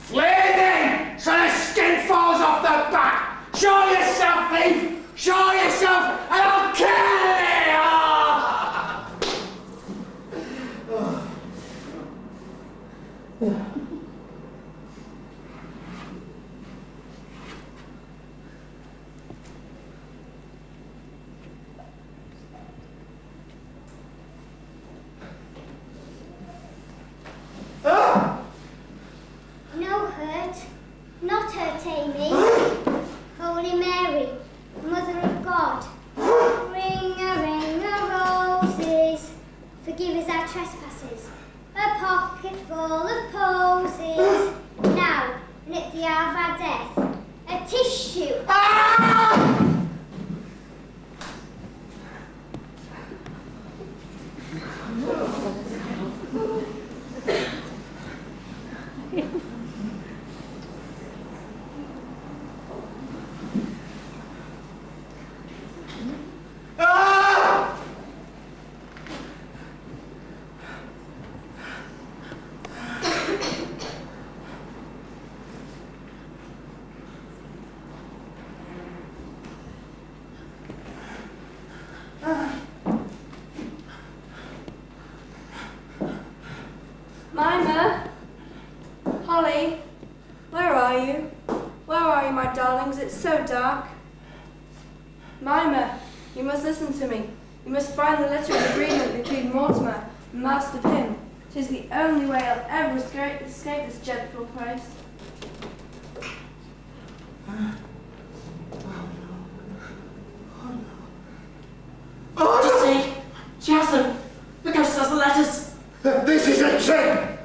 Flay thee so the skin falls off the back. Show yourself, thief. Show yourself, and I'll kill thee. Oh. No hurt. Not hurt, Amy. Holy Mary, Mother of God. Ring a roses. Forgive us our trespasses. A pocket full of posies. Now, and at the hour of our death, a tissue. Mima? Holly? Where are you? Where are you, my darlings? It's so dark. Mima, you must listen to me. You must find the letter of agreement between Mortimer and Master Pym. 'Tis the only way I'll ever escape this dreadful place. Oh, you see? She has them. The ghost has the letters. This is a trick!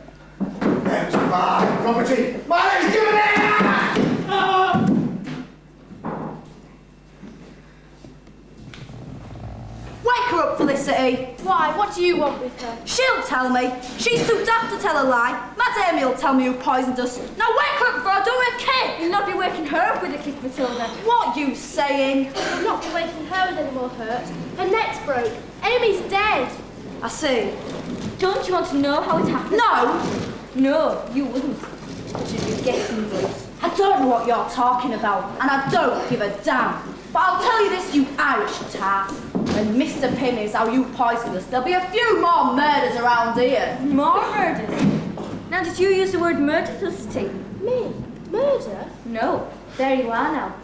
That's my property! Mine is given it! Wake her up, Felicity! Why? What do you want with her? She'll tell me. She's too daft to tell a lie. Mad Amy will tell me who poisoned us. Now wake her up before I do her a kick! You'll not be waking her up with a kick, Matilda. What you saying? You'll not be waking her with any more hurt. Her neck's broke. Amy's dead. I see. Don't you want to know how it happened? No! No, you wouldn't. Should you get some boots? I don't know what you're talking about, and I don't give a damn. But I'll tell you this, you Irish tart. When Mr. Pym is how you poisoned us, there'll be a few more murders around here. More murders? Now, did you use the word murder, Felicity? Me? Murder? No. There you are now.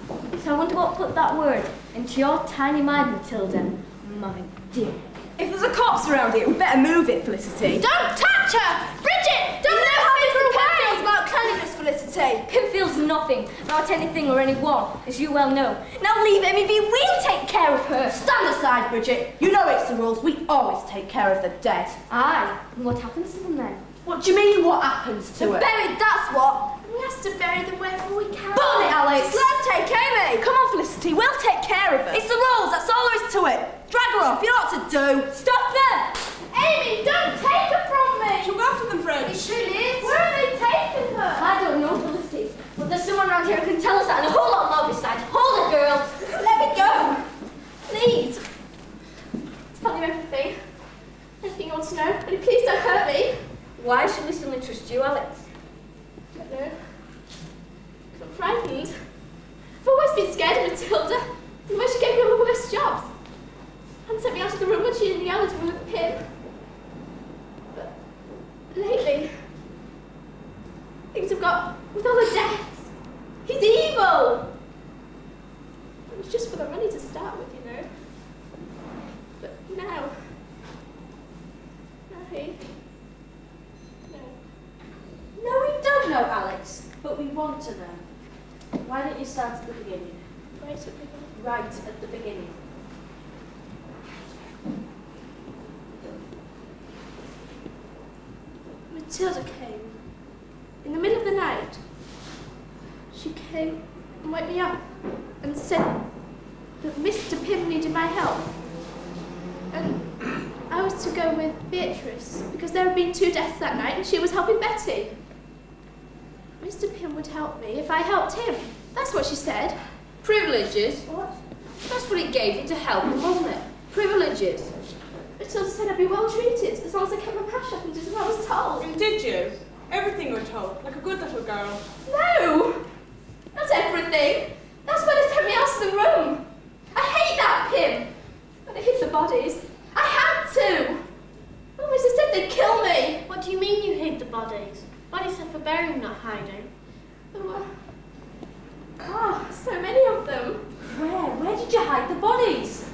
So I wonder what put that word into your tiny mind, Matilda. My dear. If there's a corpse around here, we better move it, Felicity. Don't touch her! Bridget! Don't know how Mr. Pym feels about cleanliness, Felicity. Pym feels nothing about anything or anyone, as you well know. Now leave Emmy be, we'll take care of her. Stand aside, Bridget. You know it's the rules. We always take care of the dead. Aye. And what happens to them then? What do you mean, what happens to They're her? buried, that's what. We have to bury them wherever we can. Burn it, Alex! Let's take Amy. Come on, Felicity, we'll take care of her. It's the rules, that's all there is to it. Drag her off, you know what to do. Stop them! Amy, don't take her from me! She'll go after them, friends. She lives. Where are they taking her? I don't know, Felicity, but there's someone around here who can tell us that and a whole lot more besides. Hold it, girls! Let me go. Please. Tell you everything. Anything you want to know. Only please don't hurt me. Why should we suddenly trust you, Alex? I don't know. I'm frightened. I've always been scared of Matilda. The way she gave me all the worst jobs. And sent me out of the room when she didn't yell at me with Pym. But lately, things have got with all the deaths. He's evil. It was just for the money to start with, you know. But now, No, we don't know, Alex, but we want to know. Why don't you start at the beginning? right at the beginning. Right at the beginning. Matilda came in the middle of the night. She came and woke me up and said that Mr. Pym needed my help. And I was to go with Beatrice because there had been 2 deaths that night and she was helping Betty. Mr. Pym would help me if I helped him. That's what she said. Privileges? What? That's what it gave you to help him, wasn't it? Privileges. Matilda said I'd be well treated as long as I kept my mouth shut and did as I was told. And did you? Everything you were told, like a good little girl. No! Not everything. That's why they sent me out of the room. I hate that Pym. But I hid the bodies. I had to. Oh, Mrs. said they'd kill me. What do you mean you hid the bodies? Bodies are for burying, not hiding. Oh, so many of them. Where? Where did you hide the bodies?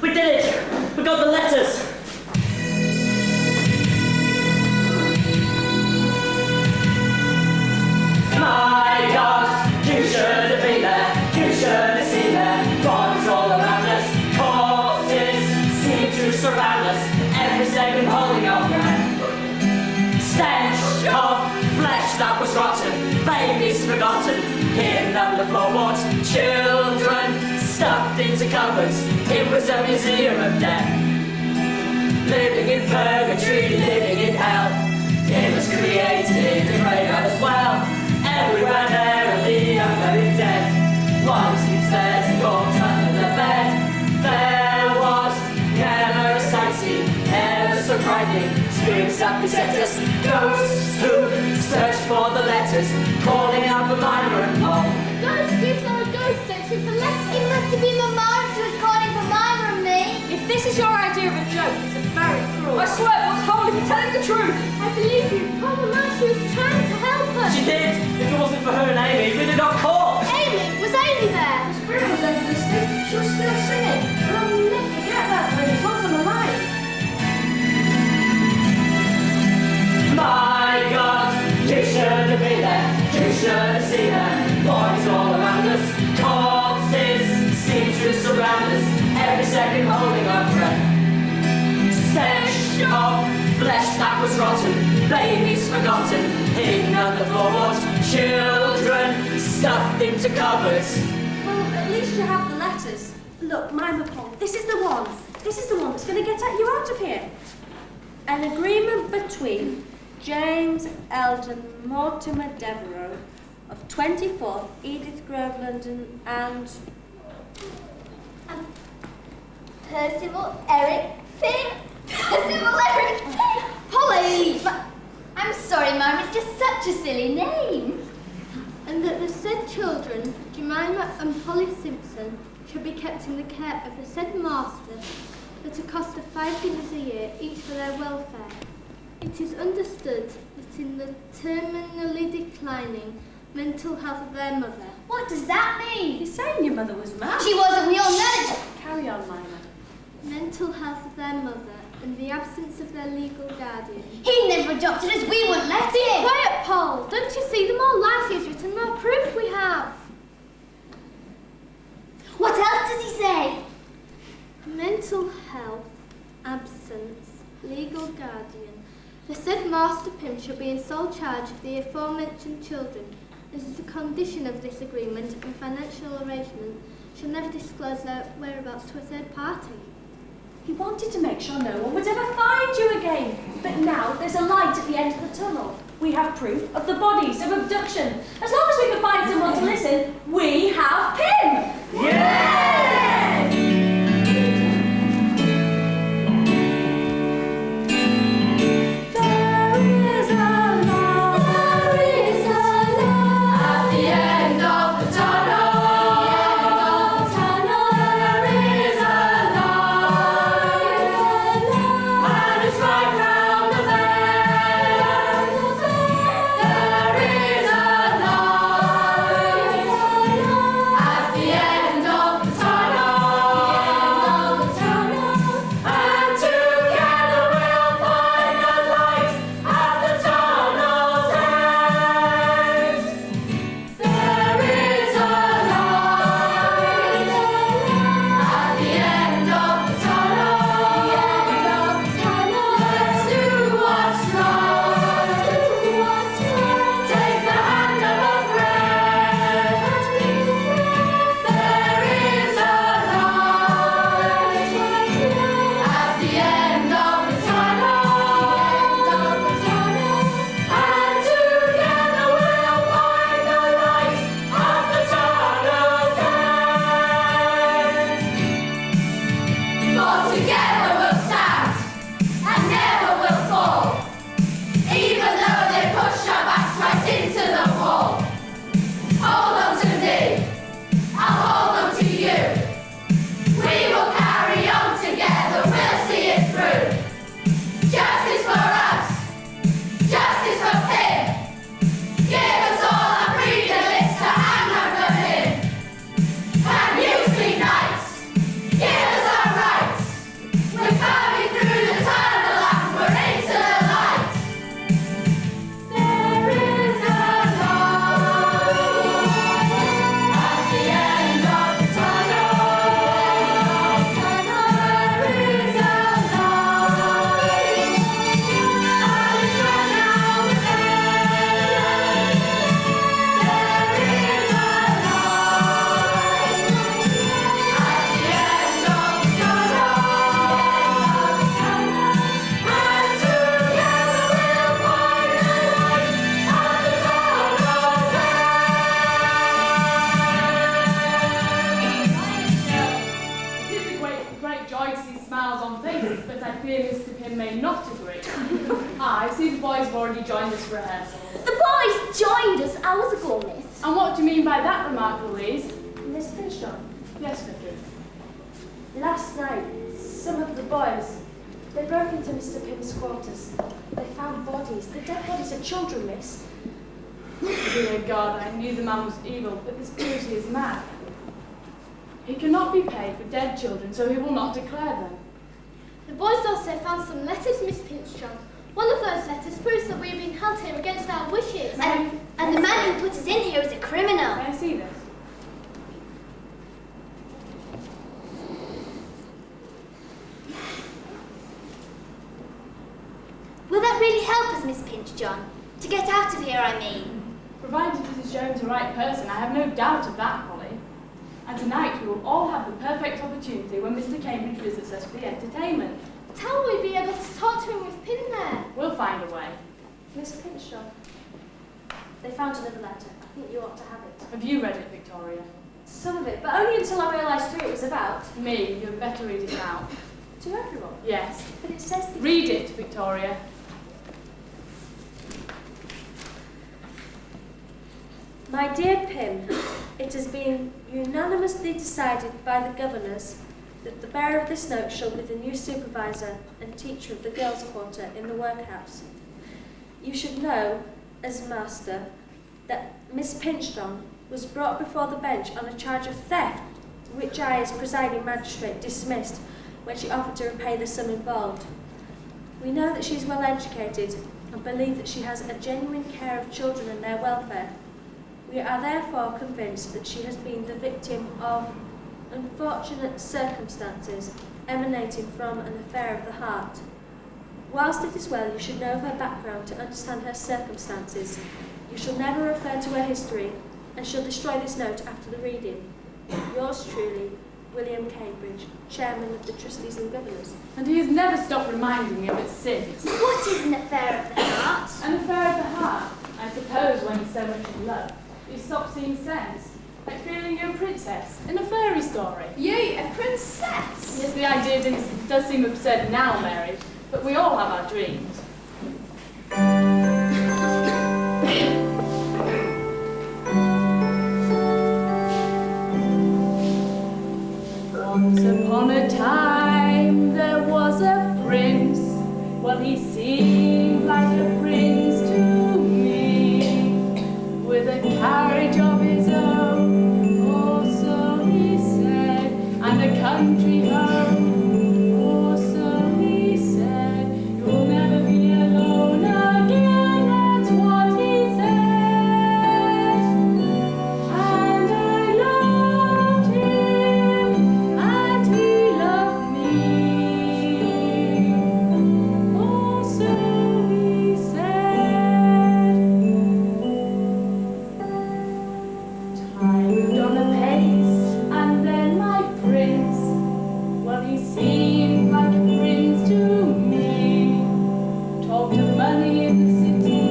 We did it! We got the letters! My God, you should have been there. You should have seen there. Bodies all around us. Corpses seem to surround us. Every second holding our breath. Stench of flesh that was rotten. Babies forgotten. Hidden under floorboards. Children stuffed into cupboards. It was a museum of death. Living in purgatory, living in hell. It was created in the graveyard as well. Everywhere there are the unburied dead. One sleeps there to corpse under the bed. There was never a sight scene, ever so frightening. Spirits that beset us, ghosts who search for the letters, calling out for Myra and Paul. Ghosts, you saw a ghost searching for letters. It must have been Mama who was calling for Myra and me. If this is your idea of a joke, it's a very cruel. I swear, what's holding you telling the truth? I believe you. Mama Marshall was trying to help us. She did! If it wasn't for her and Amy, we'd have got caught! Amy, was Amy there? The spirit was over the stick. She was still singing. But I'll never forget that when it's once I'm alive. My God, you should have been there. You should have seen her. Bodies all around us. Corpses seem to surround us. Every second holding our breath. Stench of flesh that was rotten. Babies forgotten. Hidden under floorboards. Children stuffed into cupboards. Well, at least you have the letters. Look, Mima Pong, this is the one. This is the one that's going to get you out of here. An agreement between James Eldon Mortimer Devereux of 24 Edith Grove, London, and Percival Eric Finn. Percival Eric Finn. Polly. I'm sorry, Mum, it's just such a silly name. and that the said children, Jemima and Polly Simpson, shall be kept in the care of the said master at a cost of 5 guineas a year each for their welfare. It is understood that in the terminally declining mental health of their mother. What does that mean? You're saying your mother was mad? She wasn't, we all know it. Carry on, Mima. Mental health of their mother and the absence of their legal guardian. He never adopted us, we wouldn't let him. Quiet, Paul! Don't you see? The more lies he's written, the more proof we have. What else does he say? Mental health, absence, legal guardian. The said Master Pym shall be in sole charge of the aforementioned children. As is a condition of this agreement and financial arrangement, shall never disclose their whereabouts to a third party. He wanted to make sure no one would ever find you again. But now there's a light at the end of the tunnel. We have proof of the bodies, of abduction. As long as we can find someone to listen, we have Pym! Yeah! Last night, some of the boys, they broke into Mr. Pym's quarters. They found bodies. The dead bodies of children, miss. Dear God, I knew the man was evil, but this proves he is mad. He cannot be paid for dead children, so he will not declare them. The boys also found some letters, Miss Pinchon. One of those letters proves that we have been held here against our wishes. And the man who put us in here is a criminal. May I see this? Will that really help us, Miss Pinchon? To get out of here, I mean. Provided it is shown to the right person, I have no doubt of that, Polly. And tonight we will all have the perfect opportunity when Mr. Cambridge visits us for the entertainment. But how will we be able to talk to him with Pym there? We'll find a way. Miss Pinchon, they found another letter. I think you ought to have it. Have you read it, Victoria? Some of it, but only until I realised who it was about. Me, you had better read it out. To everyone? Yes. But it says that... Read it, Victoria. My dear Pym, it has been unanimously decided by the governors that the bearer of this note shall be the new supervisor and teacher of the girls' quarter in the workhouse. You should know, as master, that Miss Pinchton was brought before the bench on a charge of theft, which I, as presiding magistrate, dismissed when she offered to repay the sum involved. We know that she is well educated and believe that she has a genuine care of children and their welfare. We are therefore convinced that she has been the victim of unfortunate circumstances emanating from an affair of the heart. Whilst it is well you should know of her background to understand her circumstances, you shall never refer to her history and shall destroy this note after the reading. Yours truly, William Cambridge, Chairman of the Trustees and Governors. And he has never stopped reminding me of it since. What is an affair of the heart? An affair of the heart? I suppose when you're so much in love, you stop seeing sense. Like feeling you're a princess in a fairy story. You, a princess? Yes, the idea does seem absurd now, Mary, but we all have our dreams. Once upon a time there was a prince. Well, he seemed like a prince to me, with a carriage of his own, or so he said, and a country home, or so he said. You'll never be alone again, that's what he said. And I loved him, and he loved me, or so he said. Time moved on apace, and then my prince, well, he seemed like a prince to me. Talked of money in the city,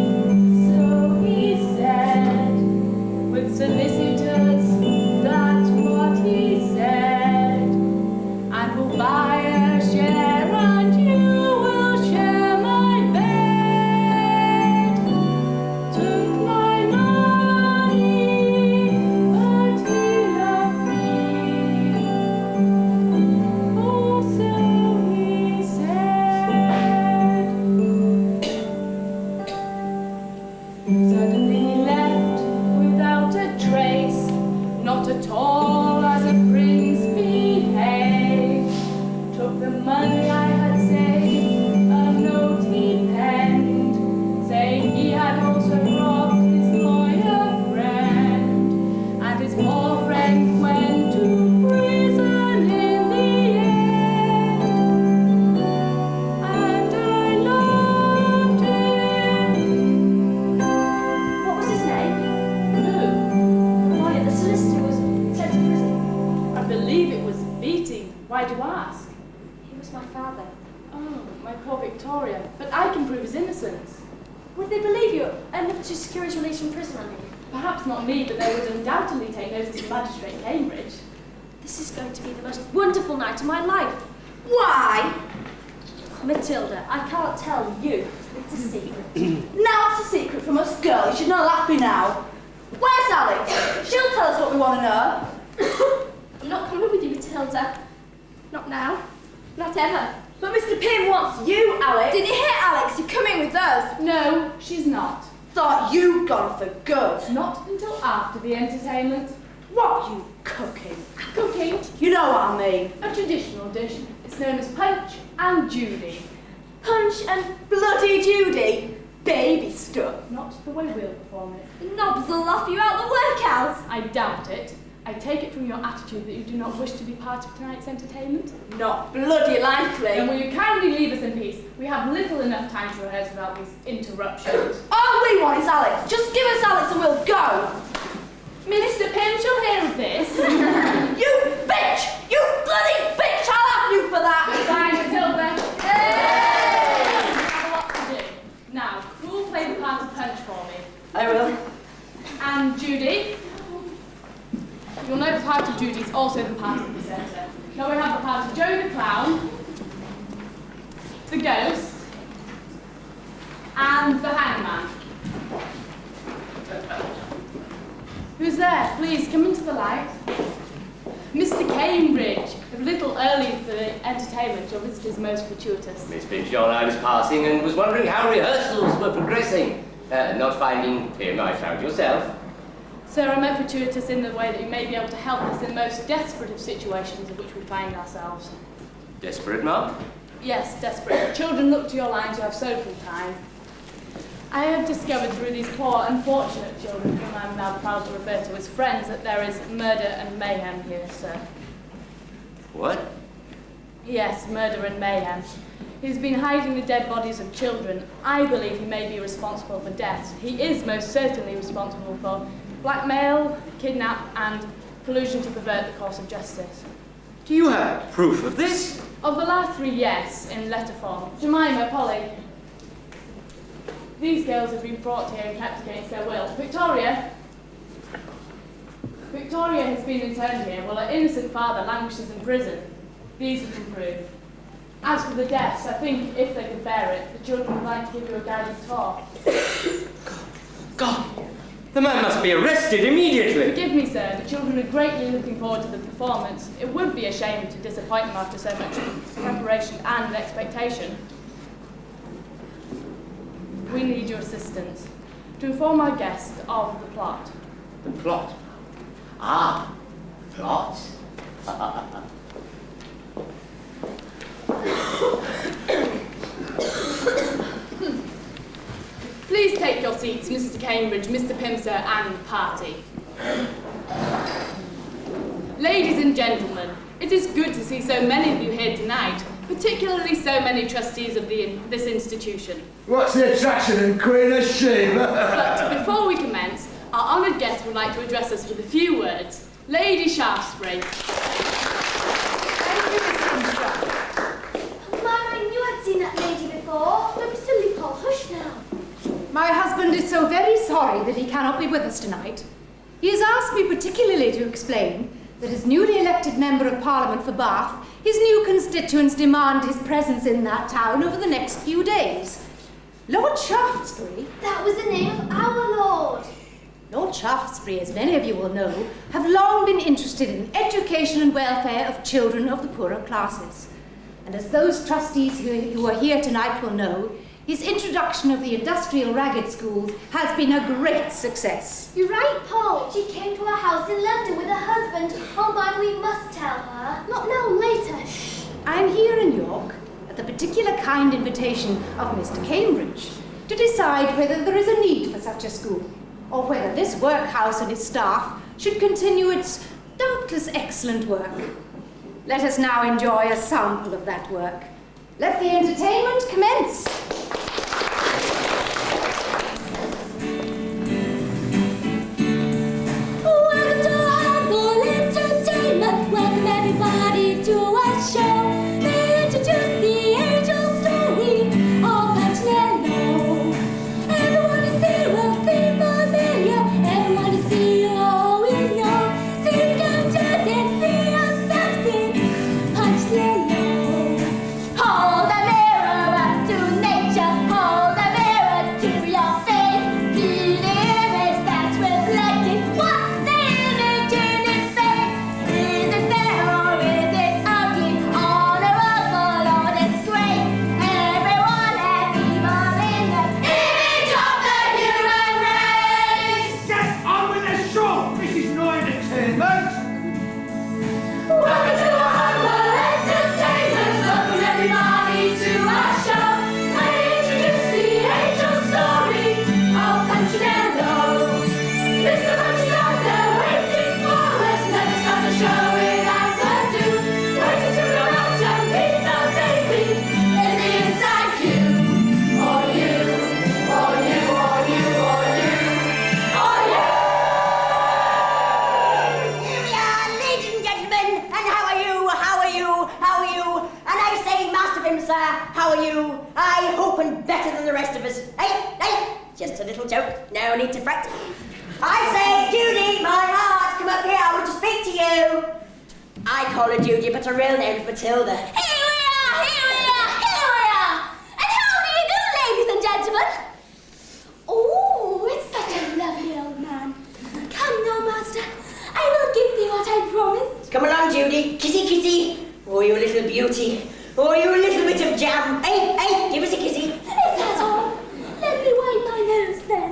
so he said. With solicitors, that's what he said. And we'll buy a share, and you will share my bed. Took my money, but he loved me, oh, so he said. Suddenly he left without a trace, not at all as a prince behaved. Took the money I had saved, a note he penned, saying he had also robbed his lawyer friend, and his poor friend went to prison in the end. And I loved him. What was his name? Who? The lawyer, the solicitor, was sent to prison. I believe it was Beatty. Why do you ask? He was my father. Oh, my poor Victoria. But I can prove his innocence. Would they believe you enough to secure his release from prison, I mean? Perhaps not me, but they would undoubtedly take notice of Magistrate Cambridge. This is going to be the most wonderful night of my life. Why? Matilda, I can't tell you. It's a secret. Now it's a secret from us girls. You should not laugh me now. Where's Alex? She'll tell us what we want to know. I'm not coming with you, Matilda. Not now. Not ever. But Mr. Pym wants you, Alex. Did you hear, Alex? You're coming with us. No, she's not. Thought you'd gone for good. Not until after the entertainment. What are you cooking? Cooking, You know what I mean. a traditional dish. It's known as Punch and Judy. Punch and bloody Judy. Baby stuff. Not the way we'll perform it. The knobs will laugh you out the workhouse. I doubt it. I take it from your attitude that you do not wish to be part of tonight's entertainment. Not bloody likely. Then will you kindly leave us in peace? We have little enough time to rehearse without these interruptions. All we want is Alex. Just give us Alex and we'll go. Mr. Pym shall hear of this. You bitch! You bloody bitch! I'll have you for that. Bye, Matilda. Hey! I have a lot to do. Now, who will play the part of Punch for me? I will. And Judy? You'll know the part of Judy is also the part of the presenter. Now we have the part of Joe the Clown, the Ghost, and the Hangman. Yes, please, come into the light. Mr. Cambridge, a little early for the entertainment, your visit is most fortuitous. Miss Fitzgerald, I was passing and was wondering how rehearsals were progressing. Not finding him, I found yourself. Sir, I meant fortuitous in the way that you may be able to help us in the most desperate of situations in which we find ourselves. Desperate, ma'am? Yes, desperate. Children look to your lines who have so little time. I have discovered through these poor, unfortunate children, whom I am now proud to refer to as friends, that there is murder and mayhem here, sir. What? Yes, murder and mayhem. He's been hiding the dead bodies of children. I believe he may be responsible for deaths. He is most certainly responsible for blackmail, kidnap, and collusion to pervert the course of justice. Do you have proof of this? Of the last three, yes, in letter form. Jemima, Polly. These girls have been brought here and kept against their will. Victoria has been interned here while her innocent father languishes in prison. These have been proved. As for the deaths, I think if they could bear it, the children would like to give you a guided tour. God, the man must be arrested immediately. Forgive me, sir, the children are greatly looking forward to the performance. It would be a shame to disappoint them after so much preparation and expectation. We need your assistance to inform our guest of the plot. The plot? Ah, plot. Please take your seats, Mr. Cambridge, Mr. Pimser, and party. Ladies and gentlemen, it is good to see so many of you here tonight, particularly so many trustees of this institution. What's the attraction in Queen of Sheba? But before we commence, our honoured guest would like to address us with a few words. Lady Shaftesbury. Thank you, Miss Pimser. Mama, I knew I'd seen that lady before. Don't be silly, Paul. Hush now. My husband is so very sorry that he cannot be with us tonight. He has asked me particularly to explain that as newly elected Member of Parliament for Bath, his new constituents demand his presence in that town over the next few days. Lord Shaftesbury... That was the name of our Lord. Lord Shaftesbury, as many of you will know, have long been interested in education and welfare of children of the poorer classes. And as those trustees who are here tonight will know, his introduction of the industrial ragged schools has been a great success. You're right, Paul. She came to our house in London with her husband. Oh, Mum, we must tell her. Not now, later. Shh. I am here in York at the particular kind invitation of Mr. Cambridge to decide whether there is a need for such a school, or whether this workhouse and its staff should continue its doubtless excellent work. Let us now enjoy a sample of that work. Let the entertainment commence. Welcome to humble entertainment. Welcome everybody to our show. May I introduce the age-old story of Punchinello. Everyone you see will seem familiar. Everyone you see you all will know. See the characters and see yourself in Punchinello. Hold a mirror up to nature. Hold a mirror to your face. See the image that's reflected. What's the image in its face? Is it fair or is it ugly? Honorable or disgrace? Everyone has evil in the image of the human race. Get on with the show! This is no entertainment! Welcome to our humble entertainment. Welcome everybody to our show. I introduce the age-old story of Punchinello. Mr. Punchinello waiting for us. Let us start the show without ado. Waiting to go out and meet the baby in the inside queue. Or you, or you, or you, or you, or you. Here we are, ladies and gentlemen, and how are you? How are you? How are you? And I say, Master Pimser, how are you? I hope and better than the rest of us. Hey, just a little joke, no need to fret. I say, Judy, my heart, come up here, I want to speak to you. I call her Judy, but her real name's Matilda. Here we are, here we are, here we are! And how do you do, ladies and gentlemen? Oh, it's such a lovely old man. Come now, Master. you little beauty. Oh, you little bit of jam. Hey, hey, give us a kissy. Is that all? Let me wipe my nose then.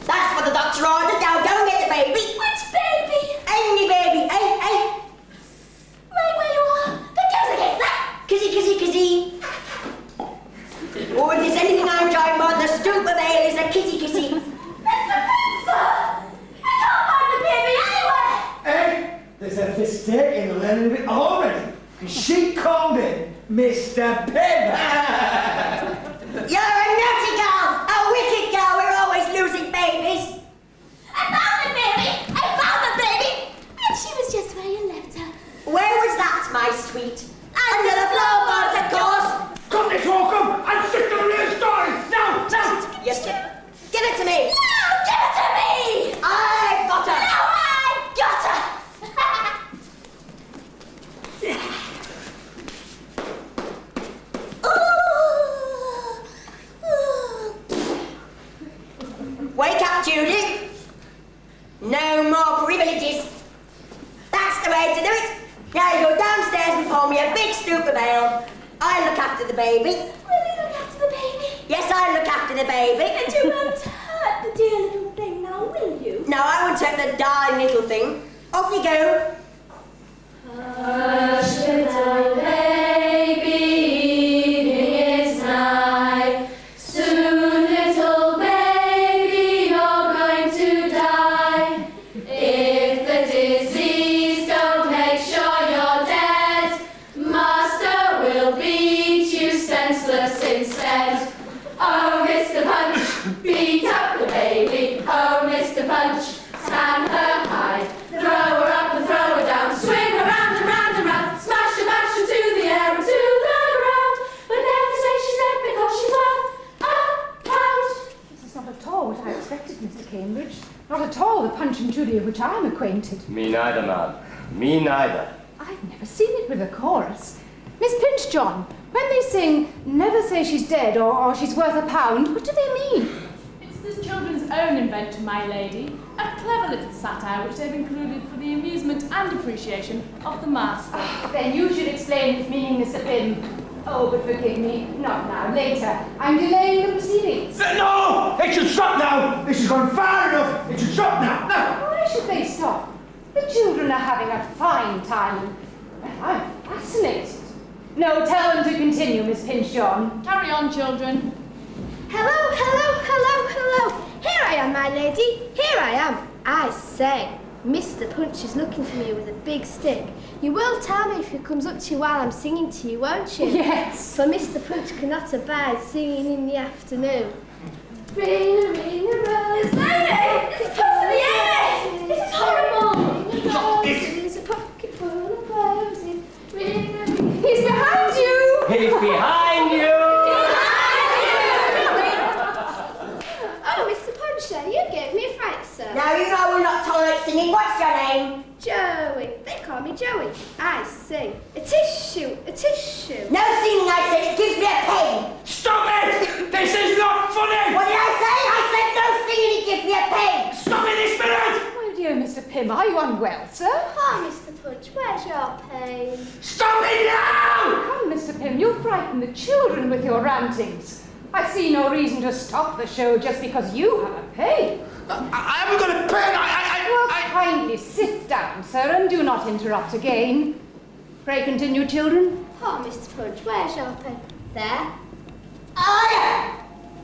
That's what the doctor ordered. Now go and get the baby. Which baby? Any baby. Hey, hey. Right where you are. But give us a kiss then. Kissy, kissy, kissy. Oh, if there's anything I enjoy more than the stoop of ale is a kissy, kissy. Mr. Spencer! I can't find the baby anywhere! Hey, there's a mistake in the learning of it already. She called him Mr. Pim. You're a naughty girl, a wicked girl. We're always losing babies. I found the baby! I found the baby! And she was just where you left her. Where was that, my sweet? Under the floorboards, of course. Got this, Walcom! I'm sick of the real story! Now, now! Yes, sir. Give it to me. No! Give it to me! I've got her. No, I've got her! Wake up, Judy. No more privileges. That's the way to do it. Now you go downstairs and pour me a big stoop of ale. I'll look after the baby. Will you look after the baby? Yes, I'll look after the baby. And you won't hurt the dear little thing now, will you? No, I won't hurt the darling little thing. Off you go. Hush, little baby, evening is nigh. Soon, little baby, you're going to die. If the disease don't make sure you're dead, Master will beat you senseless instead. Oh, Mr. Punch, beat up the baby. Oh, Mr. Punch, stand her high. Throw her up and throw her down. Swing her round and round and round. Smash her, mash her to the air and to the ground. But never say she's dead because she's worth a pound. This is not at all what I expected, Mr. Cambridge. Not at all the Punch and Judy of which I am acquainted. Me neither, ma'am. Me neither. I've never seen it with a chorus. Miss Pinchjohn, when they sing, never say she's dead or she's worth a pound, what do they mean? It's the children's own invention, my lady. A clever little satire which they've included for the amusement and appreciation of the master. Then you should explain its meaning, Mr. Pym. Oh, but forgive me, not now, later. I'm delaying the proceedings. No! It should stop now! This has gone far enough! It should stop now! Now! Why should they stop? The children are having a fine time. And I'm fascinated. No, tell them to continue, Miss Pinchjohn. Carry on, children. Hello, hello, hello, hello. Here I am, my lady. Here I am. I say, Mr. Punch is looking for me with a big stick. You will tell me if he comes up to you while I'm singing to you, won't you? Yes. For Mr. Punch cannot abide singing in the afternoon. Ring a rose. It's Lady! It's possibly Amy! This is horrible! There's a pocket full of posies. Ring a ring. He's behind you! He's behind you! Oh, Mr. Punch, you gave me a fright, sir. Now you know I will not tolerate singing. What's your name? Joey. They call me Joey. I sing. A tissue, a tissue. No singing, I said. It gives me a pain. Stop it! This is not funny! What did I say? I said no singing. It gives me a pain. Stop it this minute! My dear Mr. Pym, are you unwell, sir? Oh, Mr. Punch, where's your pain? Stop it now! Come, Mr. Pym, you'll frighten the children with your rantings. I see no reason to stop the show just because you have a pain. I haven't got a pen. Well, kindly sit down, sir, and do not interrupt again. Pray continue, children. Oh, Mr. Punch, where's your pain? There.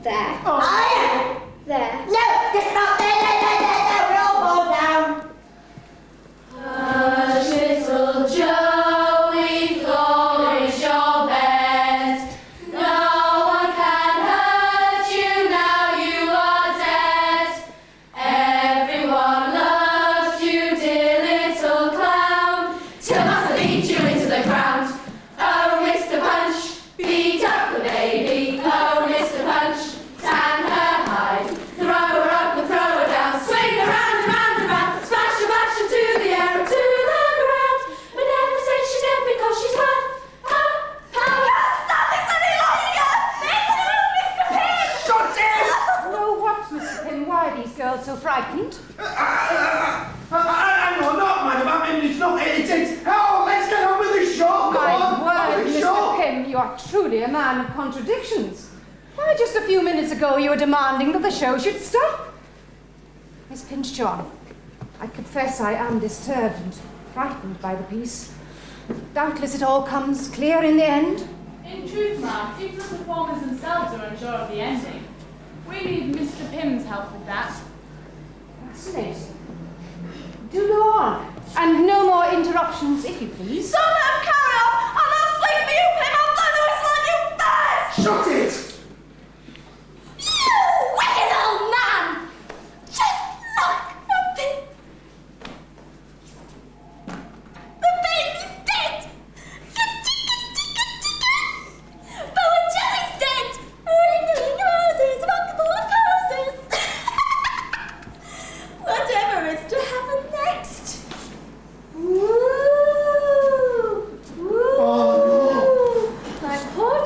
There. There. No, just not there. We all fall down. Hush, little Joey, floor is your bed. No one can hurt you now you are dead. Everyone loved you, dear little clown, till Master beat you into the ground. Oh, Mr. Punch, beat up the baby. Oh, Mr. Punch, tan her hide. Throw her up and throw her down. Swing her round and round and round. Smash her, bash her to the air and to the ground. But never say she's dead because she's worth a pound. Stop this any longer! Make it, Mr. Pym! Shut it! No, what, Mr. Pym? Why are these girls so frightened? No, not, madam. I mean, it's not. It's. Oh, let's get on with the show. Come on. My word, the Mr. show. Pym, you are truly a man of contradictions. Why, just a few minutes ago you were demanding that the show should stop. Miss Pinchon, I confess I am disturbed and frightened by the piece. Doubtless it all comes clear in the end. In truth, ma'am, even the performers themselves are unsure of the ending. We need Mr. Pym's help with that. Fascinating. Do go on. And no more interruptions, if you please. Son of carry on! I'm not asleep for you, Pym! I'll blow the whistle on you first! Shut it! You wicked old man! Just look at this! The baby's dead! Bowenjelly's dead! Ring of roses, rock full of roses! Whatever is to happen next? Woo! Woo! Oh, My poor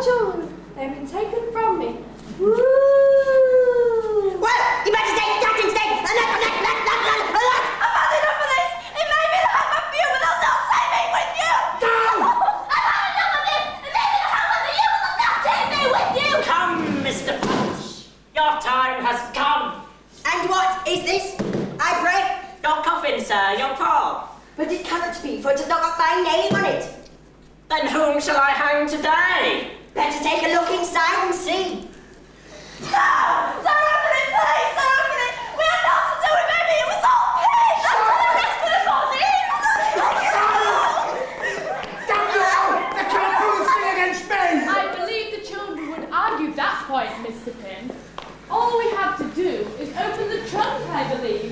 children, they've been taken from me. Woo! Well, you better take that instead. I've had enough of this! It may be the half of you, but they'll not take me with you! Down! I've had enough of this! It may be the half of you, but they'll not take me with you! Come, Mr. Punch. Your time has come. And what is this? I pray. Your coffin, sir, your paw. But it cannot be, for it has not got my name on it. Then whom shall I hang today? Better take a look inside and see. No! Sir Anthony, please, Sir Anthony! We had nothing to do with baby, it was all pigs! That's what the rest of the body is! Damn you all! They can't do the thing against me! I believe the children would argue that point, Mr. Pym. All we have to do is open the trunk, I believe.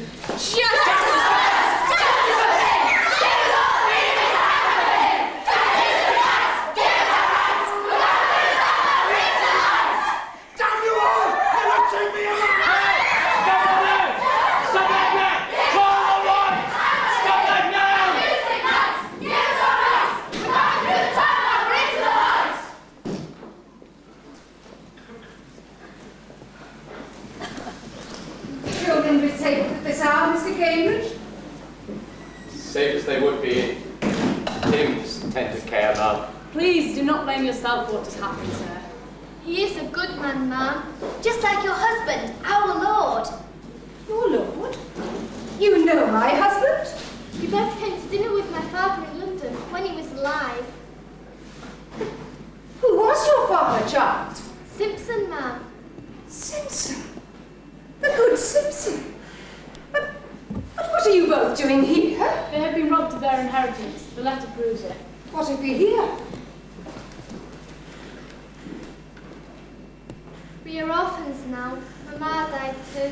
Damn you all! You're not taking me alive! Stop that now! Call the one! Stop that now! Children be safe at this hour, Mr. Cambridge? Safe as they would be. Things tend to care about. Please do not blame yourself for what has happened, sir. He is a good man, ma'am. Just like your husband, our Lord. Your lord? You know my husband? You both came to dinner with my father in London when he was alive. Who was your father, child? Simpson, ma'am. Simpson. The good Simpson. But what are you both doing here? They have been robbed of their inheritance. The letter proves it. What have we here? We are orphans now. Mamma died too.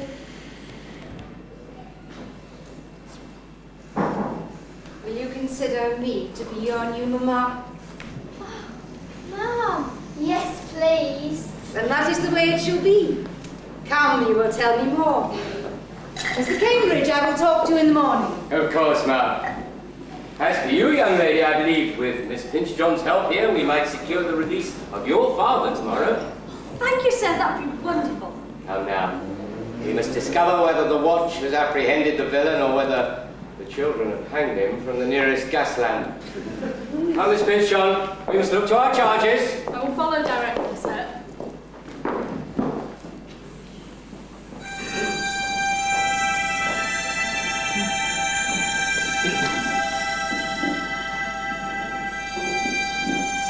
Will you consider me to be your new mamma? Ma'am. Yes, please. Then that is the way it shall be. Come, you will tell me more. Mr. Cambridge, I will talk to you in the morning. Of course, ma'am. As for you, young lady, I believe with Miss Pinchjohn's help here, we might secure the release of your father tomorrow. Thank you, sir. That would be wonderful. Come now. We must discover whether the watch has apprehended the villain or whether the children have hanged him from the nearest gas lamp. Now, Miss Pinchjon, we must look to our charges. I will follow directly, sir.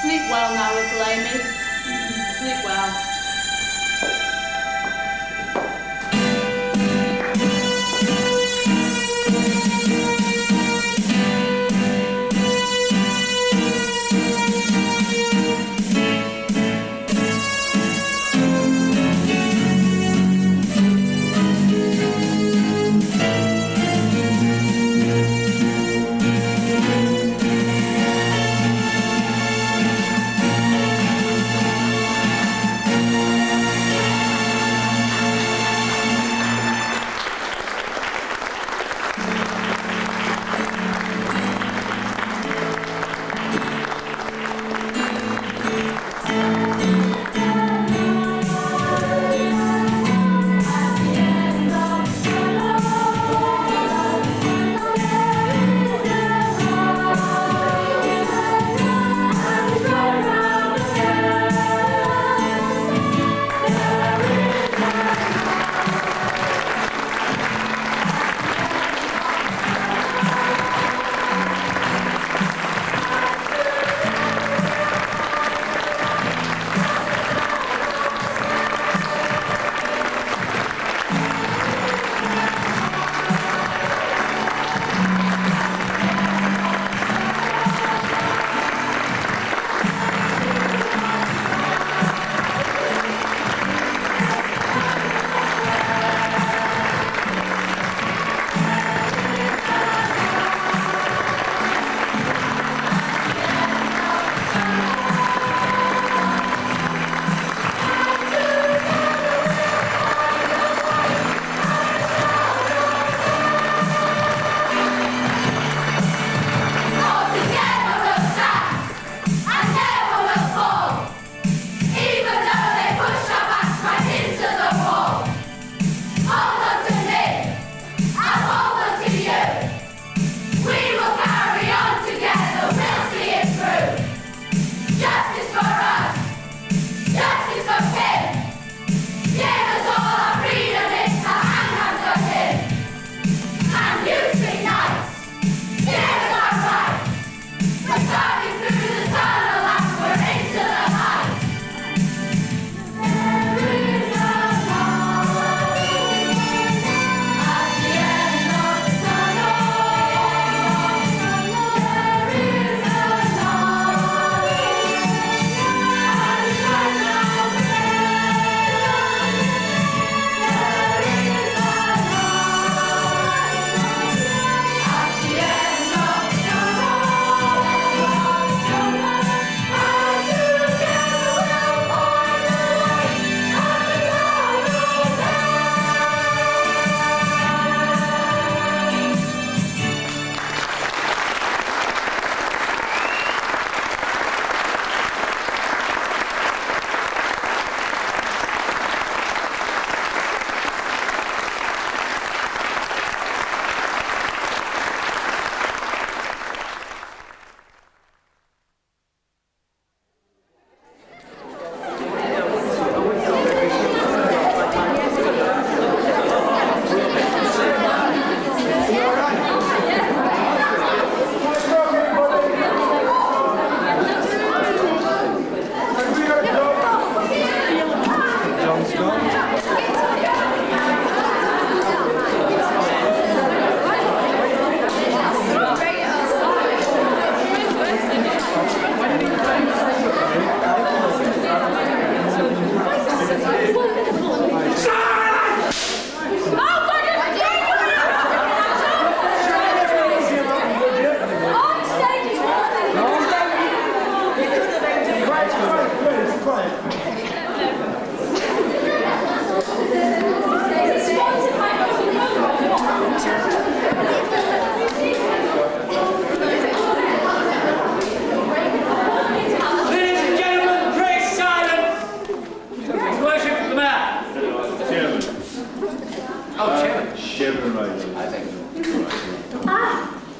Sleep well now, little Amy. Sleep well.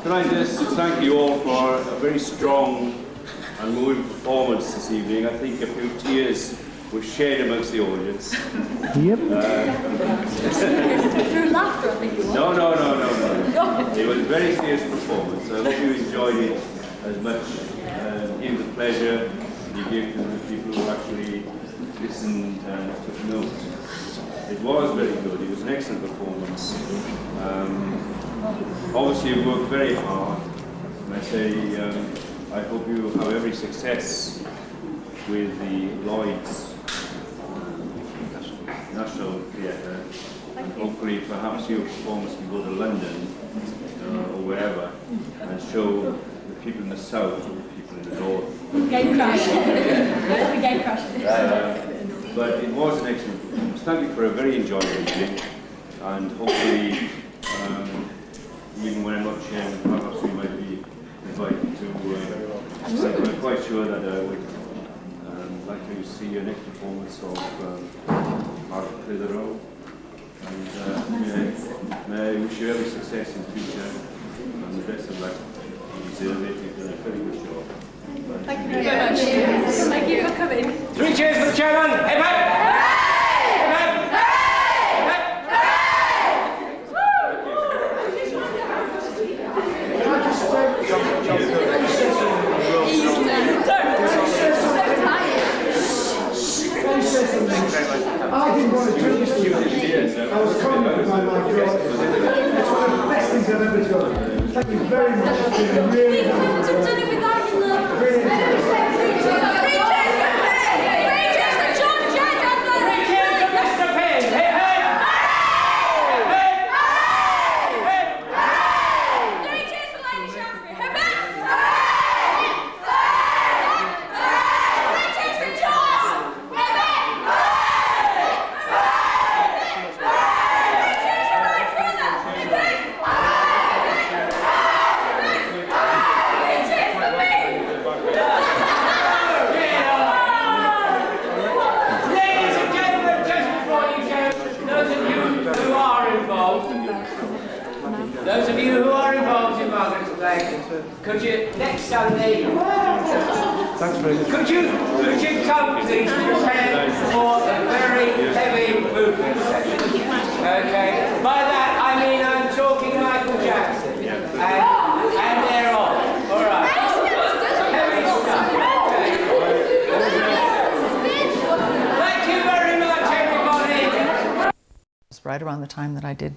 Can I just thank you all for a very strong and moving performance this evening. I think a few tears were shared amongst the audience. Yep. Through laughter, I think it was. No. It was a very serious performance. I hope you enjoyed it as much in the pleasure you gave to the people who actually listened and took notes. It was very good. It was an excellent performance. Obviously, you've worked very hard. And I say, I hope you have every success with the Lloyd's National Theatre. Hopefully, perhaps your performance can go to London or wherever and show the people in the south or the people in the north. Game crash. Game crash. But it was an excellent performance. Thank you for a very enjoyable evening, and hopefully, even when I'm not chairman, perhaps we might be invited to. I'm quite sure that I would like to see your next performance of Bedern. And may I wish you every success in the future and the best of luck. You deserve it. You've done a very good job. Thank you very much. Thank you for coming. 3 cheers for the chairman. Hip hip! Hip hip! I didn't want to do this. I was confident by my job. It's one of the best things I've ever done. Thank you very much. It's been a really nice job. Those of you who are involved in Margaret's play, could you, next Sunday, could you come please prepare for a very heavy movement session? Okay, by that I mean I'm talking Michael Jackson, and they're off, all right. Heavy stuff, okay. Thank you very much, everybody. It was right around the time that I did